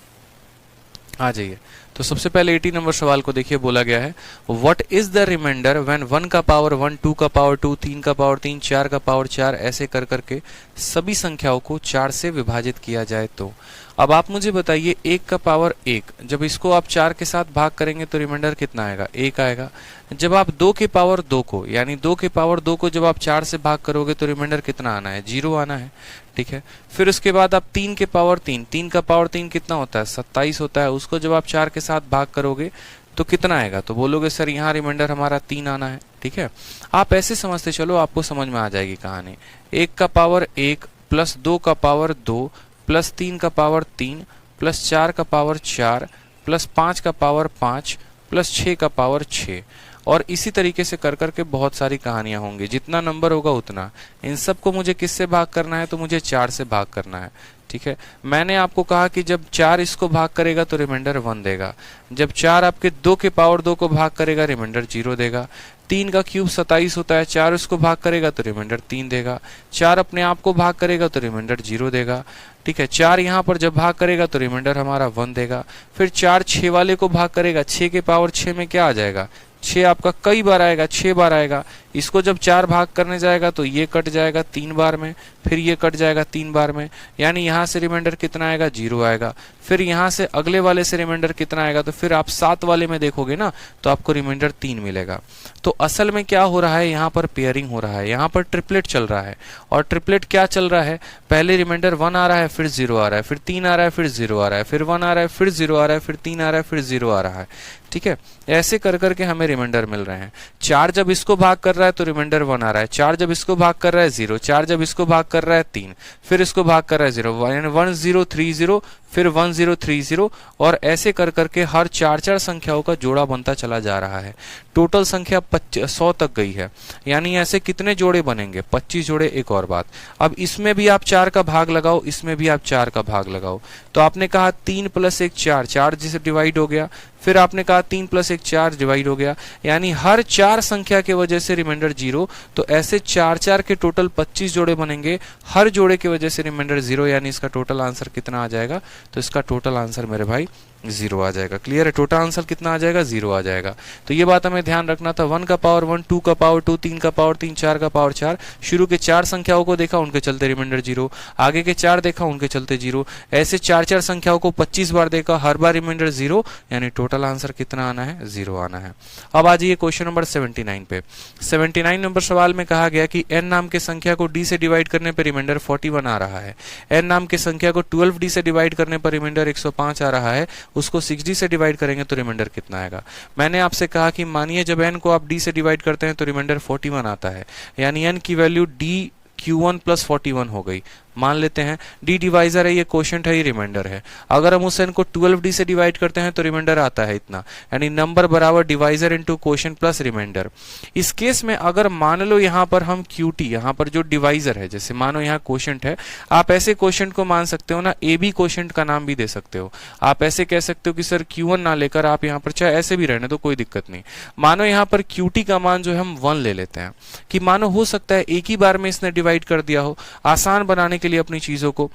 Speaker 1: आ जाइए। तो सबसे पहले 80 नंबर सवाल को देखिए, बोला गया है what is the reminder when 1 का पावर 1, 2 का पावर 2, 3 का पावर 3, 4 का पावर 4 ऐसे कर करके सभी संख्याओं को 4 से विभाजित किया जाए तो। अब आप मुझे बताइए 1 का पावर 1, जब इसको आप 4 के साथ भाग करेंगे तो रिमाइंडर कितना आएगा, 1 आएगा। जब आप 2 के पावर 2 को, यानी 2 के पावर 2 को जब आप 4 से भाग करोगे तो रिमाइंडर कितना आना है, 0 आना है, ठीक है। फिर उसके बाद आप 3 के पावर 3, 3 का पावर 3 कितना होता है, 27 होता है, उसको जब आप 4 के साथ भाग करोगे तो कितना आएगा, तो बोलोगे सर यहाँ रिमाइंडर हमारा 3 आना है, ठीक है। आप ऐसे समझते चलो, आपको समझ में आ जाएगी कहानी। 1 का पावर 1 प्लस 2 का पावर 2 प्लस 3 का पावर 3 प्लस 4 का पावर 4 प्लस 5 का पावर 5 प्लस 6 का पावर 6, और इसी तरीके से कर करके बहुत सारी कहानियां होंगी। जितना नंबर होगा उतना। इन सबको मुझे किससे भाग करना है, तो मुझे 4 से भाग करना है, ठीक है। मैंने आपको कहा कि जब 4 इसको भाग करेगा तो रिमाइंडर 1 देगा। जब 4 आपके 2 के पावर 2 को भाग करेगा रिमाइंडर 0 देगा। 3 का क्यूब 27 होता है, 4 इसको भाग करेगा तो रिमाइंडर 3 देगा। 4 अपने आप को भाग करेगा तो रिमाइंडर 0 देगा, ठीक है। 4 यहाँ पर जब भाग करेगा तो रिमाइंडर हमारा 1 देगा। फिर 4 6 वाले को भाग करेगा, 6 के पावर 6 में क्या आ जाएगा, 6 आपका कई बार आएगा, 6 बार आएगा। इसको जब 4 भाग करने जाएगा तो ये कट जाएगा 3 बार में, फिर ये कट जाएगा 3 बार में, यानी यहाँ से रिमाइंडर कितना आएगा, 0 आएगा। फिर यहाँ से अगले वाले से रिमाइंडर कितना आएगा, तो फिर आप 7 वाले में देखोगे ना तो आपको रिमाइंडर 3 मिलेगा। तो असल में क्या हो रहा है, यहाँ पर पेयरिंग हो रहा है, यहाँ पर ट्रिपलेट चल रहा है। और ट्रिपलेट क्या चल रहा है, पहले रिमाइंडर 1 आ रहा है, फिर 0 आ रहा है, फिर 3 आ रहा है, फिर 0 आ रहा है, फिर 1 आ रहा है, फिर 0 आ रहा है, फिर 3 आ रहा है, फिर 0 आ रहा है, ठीक है। ऐसे कर करके हमें रिमाइंडर मिल रहे हैं। 4 जब इसको भाग कर रहा है तो रिमाइंडर 1 आ रहा है, 4 जब इसको भाग कर रहा है 0, 4 जब इसको भाग कर रहा है 3, फिर इसको भाग कर रहा है 0, 1030, फिर 1030, और ऐसे कर करके हर 4 संख्याओं का जोड़ा बनता चला जा रहा है। टोटल संख्या 100 तक गई है, यानी ऐसे कितने जोड़े बनेंगे, 25 जोड़े। एक और बात, अब इसमें भी आप 4 का भाग लगाओ, इसमें भी आप 4 का भाग लगाओ। तो आपने कहा 3 + 1 4, 4 जिसे डिवाइड हो गया, फिर आपने कहा 3 + 1 4 डिवाइड हो गया, यानी हर 4 संख्या के वजह से रिमाइंडर 0। तो ऐसे 4 के टोटल 25 जोड़े बनेंगे, हर जोड़े की वजह से रिमाइंडर 0, यानी इसका टोटल आंसर कितना आ जाएगा, तो इसका टोटल आंसर मेरे भाई 0 आ जाएगा। क्लियर है, टोटल आंसर कितना आ जाएगा, 0 आ जाएगा। तो ये बात हमें ध्यान रखना था। 1 का पावर 1, 2 का पावर 2, 3 का पावर 3, 4 का पावर 4। शुरू के 4 संख्याओं को देखा, उनके चलते रिमाइंडर 0, आगे के 4 देखा, उनके चलते 0, ऐसे 4 संख्याओं को 25 बार देखा, हर बार रिमाइंडर 0, यानी टोटल आंसर कितना आना है, 0 आना है। अब आ जाइए क्वेश्चन नंबर 79 पे। 79 नंबर सवाल में कहा गया कि n नाम के संख्या को d से डिवाइड करने पर रिमाइंडर 41 आ रहा है। n नाम के संख्या को 12d से डिवाइड करने पर रिमाइंडर 105 आ रहा है, उसको 6d से डिवाइड करेंगे तो रिमाइंडर कितना आएगा। मैंने आपसे कहा कि मानिए जब n को आप d से डिवाइड करते हैं तो रिमाइंडर 41 आता है, यानी n की वैल्यू d Q1 + 41 हो गई। मान लेते हैं d डिवाइजर है, ये क्वोशिएंट है, ये रिमाइंडर है। अगर हम उस n को 12d से डिवाइड करते हैं तो रिमाइंडर आता है इतना, यानी नंबर बराबर divisor into quotient plus remainder. इस केस में अगर मान लो यहाँ पर हम QT, यहाँ पर जो डिवाइजर है, जैसे मानो यहाँ क्वोशिएंट है, आप ऐसे क्वोशिएंट को मान सकते हो ना, ए बी क्वोशिएंट का नाम भी दे सकते हो। आप ऐसे कह सकते हो कि सर Q1 ना लेकर आप यहाँ पर चाहे ऐसे भी रहने तो कोई दिक्कत नहीं। मानो यहाँ पर QT का मान जो है हम 1 ले लेते हैं, कि मानो हो सकता है एक ही बार में इसने डिवाइड कर दिया हो, आसान बनाने के लिए अपनी चीजों को।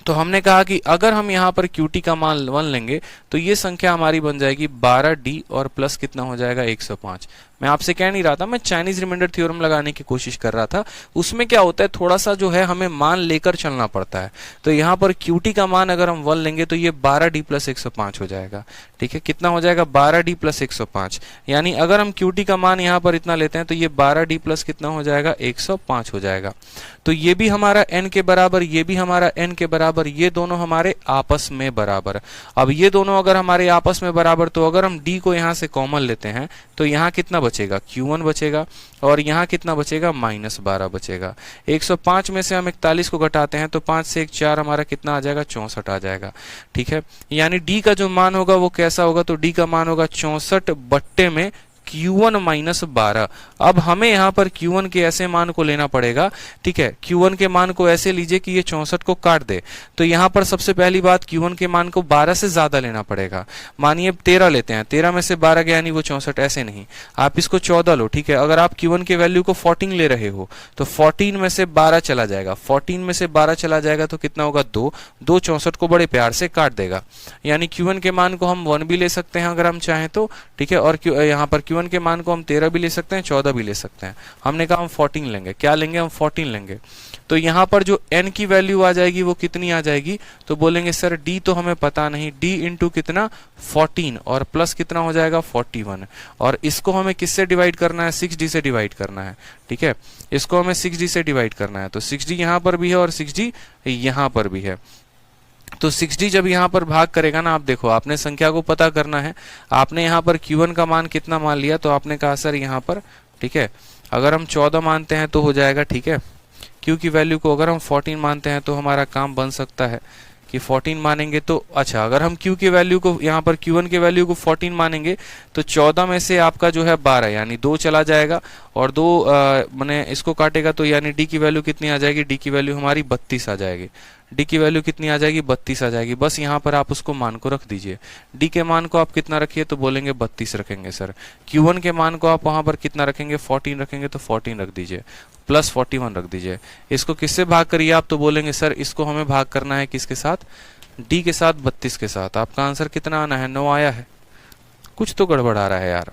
Speaker 1: तो हमने कहा कि अगर हम यहाँ पर QT का मान 1 लेंगे तो ये संख्या हमारी बन जाएगी 12d और प्लस कितना हो जाएगा, 105। मैं आपसे कह नहीं रहा था, मैं चाइनीज रिमाइंडर थ्योरम लगाने की कोशिश कर रहा था। उसमें क्या होता है, थोड़ा सा जो है हमें मान लेकर चलना पड़ता है। तो यहाँ पर QT का मान अगर हम 1 लेंगे तो ये 12d + 105 हो जाएगा, ठीक है। कितना हो जाएगा, 12d + 105, यानी अगर हम QT का मान यहाँ पर इतना लेते हैं तो ये 12d प्लस कितना हो जाएगा, 105 हो जाएगा। तो ये भी हमारा n के बराबर, ये भी हमारा n के बराबर, ये दोनों हमारे आपस में बराबर। अब ये दोनों अगर हमारे आपस में बराबर, तो अगर हम d को यहाँ से कॉमन लेते हैं तो यहाँ कितना बचेगा, Q1 बचेगा, और यहाँ कितना बचेगा, -12 बचेगा। 105 में से हम 41 को घटाते हैं तो 5 से 1 4, हमारा कितना आ जाएगा, 64 आ जाएगा, ठीक है। यानी d का जो मान होगा वो कैसा होगा, तो d का मान होगा 64 बट्टे में Q1 माइनस 12। अब हमें यहाँ पर Q1 के ऐसे मान को लेना पड़ेगा, ठीक है। Q1 के मान को ऐसे लीजिए कि ये 64 को काट दे। तो यहाँ पर सबसे पहली बात Q1 के मान को 12 से ज्यादा लेना पड़ेगा। मानिए 13 लेते हैं, 13 में से 12 गया, यानी वो 64, ऐसे नहीं, आप इसको 14 लो, ठीक है। अगर आप Q1 के वैल्यू को 14 ले रहे हो तो 14 में से 12 चला जाएगा, 14 में से 12 चला जाएगा तो कितना होगा, 2। 2 64 को बड़े प्यार से काट देगा, यानी Q1 के मान को हम 1 भी ले सकते हैं अगर हम चाहें तो, ठीक है। और यहाँ पर Q1 के मान को हम 13 भी ले सकते हैं, 14 भी ले सकते हैं। हमने कहा हम 14 लेंगे, क्या लेंगे, हम 14 लेंगे। तो यहाँ पर जो n की वैल्यू आ जाएगी वो कितनी आ जाएगी, तो बोलेंगे सर d तो हमें पता नहीं, d इंटू कितना 14 और प्लस कितना हो जाएगा 41, और इसको हमें किससे डिवाइड करना है, 6d से डिवाइड करना है, ठीक है। इसको हमें 6d से डिवाइड करना है, तो 6d यहाँ पर भी है और 6d यहाँ पर भी है। तो 6d जब यहाँ पर भाग करेगा ना, आप देखो, आपने संख्या को पता करना है। आपने यहाँ पर Q1 का मान कितना मान लिया, तो आपने कहा सर यहाँ पर, ठीक है, अगर हम 14 मानते हैं तो हो जाएगा, ठीक है। Q की वैल्यू को अगर हम 14 मानते हैं तो हमारा काम बन सकता है कि 14 मानेंगे तो, अच्छा, अगर हम Q की वैल्यू को, यहाँ पर Q1 के वैल्यू को 14 मानेंगे तो 14 में से आपका जो है 12, यानी 2 चला जाएगा, और 2 मैंने इसको काटेगा तो यानी d की वैल्यू कितनी आ जाएगी, d की वैल्यू हमारी 32 आ जाएगी। d की वैल्यू कितनी आ जाएगी, 32 आ जाएगी। बस यहाँ पर आप उसको मान को रख दीजिए। d के मान को आप कितना रखिए, तो बोलेंगे 32 रखेंगे सर। Q1 के मान को आप वहां पर कितना रखेंगे, 14 रखेंगे, तो 14 रख दीजिए, प्लस 41 रख दीजिए। इसको किससे भाग करिए आप, तो बोलेंगे सर इसको हमें भाग करना है किसके साथ, d के साथ, 32 के साथ। आपका आंसर कितना आना है, 9 आया है। कुछ तो गड़बड़ आ रहा है यार।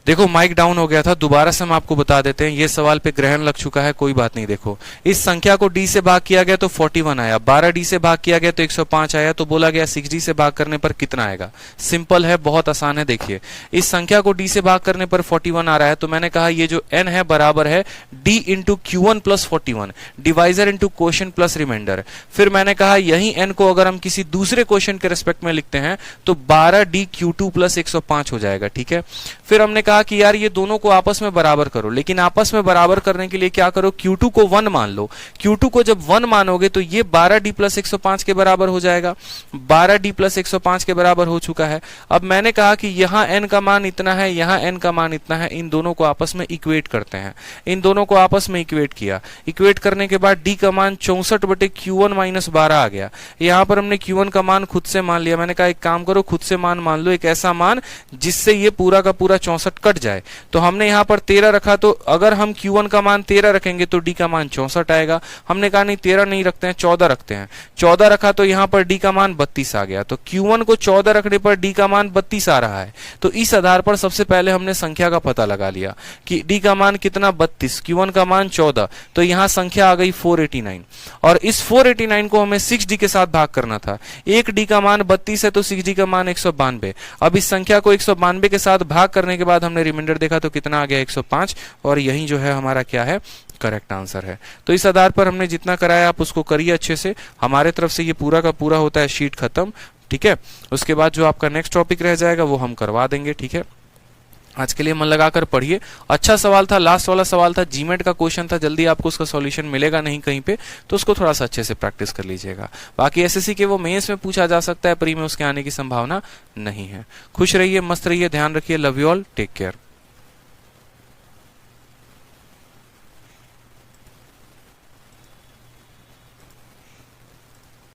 Speaker 1: देखो माइक डाउन हो गया था, दोबारा से हम आपको बता देते हैं। ये सवाल पे ग्रहण लग चुका है, कोई बात नहीं। देखो, इस संख्या को d से भाग किया गया तो 41 आया, 12d से भाग किया गया तो 105 आया, तो बोला गया 6d से भाग करने पर कितना आएगा। सिंपल है, बहुत आसान है। देखिए, इस संख्या को d से भाग करने पर 41 आ रहा है, तो मैंने कहा ये जो n है बराबर है d into Q1 plus 41, divisor into quotient plus remainder. फिर मैंने कहा यही n को अगर हम किसी दूसरे क्वेश्चन के रेस्पेक्ट में लिखते हैं तो 12d Q2 प्लस 105 हो जाएगा, ठीक है। फिर हमने कहा कि यार ये दोनों को आपस में बराबर करो, लेकिन आपस में बराबर करने के लिए क्या करो, Q2 को 1 मान लो। Q2 को जब 1 मानोगे तो ये 12d प्लस 105 के बराबर हो जाएगा। 12d प्लस 105 के बराबर हो चुका है। अब मैंने कहा कि यहाँ n का मान इतना है, यहाँ n का मान इतना है, इन दोनों को आपस में इक्वेट करते हैं। इन दोनों को आपस में इक्वेट किया। इक्वेट करने के बाद d का मान 64 बटे Q1 माइनस 12 आ गया। यहाँ पर हमने Q1 का मान खुद से मान लिया। मैंने कहा एक काम करो, खुद से मान लो, एक ऐसा मान जिससे ये पूरा का पूरा 64 कट जाए। तो हमने यहाँ पर 13 रखा, तो अगर हम Q1 का मान 13 रखेंगे तो D का मान 64 आएगा। हमने कहा नहीं 13 नहीं रखते हैं, 14 रखते हैं। 14 रखा तो यहाँ पर D का मान 32 आ गया। तो Q1 को 14 रखने पर D का मान 32 आ रहा है। तो इस आधार पर सबसे पहले हमने संख्या का पता लगा लिया कि D का मान कितना 32, Q1 का मान 14, तो यहाँ संख्या आ गई 489। और इस 489 को हमें 6D के साथ भाग करना था। एक D का मान 32 है तो 6D का मान 192। अब इस संख्या को 192 के साथ भाग करने के बाद हमने रिमाइंडर देखा तो कितना आ गया 105, और यही जो है हमारा क्या है, करेक्ट आंसर है। तो इस आधार पर हमने जितना कराया आप उसको करिए अच्छे से। हमारे तरफ से ये पूरा का पूरा होता है शीट खत्म, ठीक है। उसके बाद जो आपका नेक्स्ट टॉपिक रह जाएगा वो हम करवा देंगे, ठीक है। आज के लिए मन लगाकर पढ़िए। अच्छा सवाल था, लास्ट वाला सवाल था, जीमेट का क्वेश्चन था, जल्दी आपको उसका सॉल्यूशन मिलेगा नहीं कहीं पे, तो उसको थोड़ा सा अच्छे से प्रैक्टिस कर लीजिएगा। बाकी एसएससी के वो मेंस में पूछा जा सकता है, प्री में उसके आने की संभावना नहीं है। खुश रहिए, मस्त रहिए, ध्यान रखिए। Love you all, take care.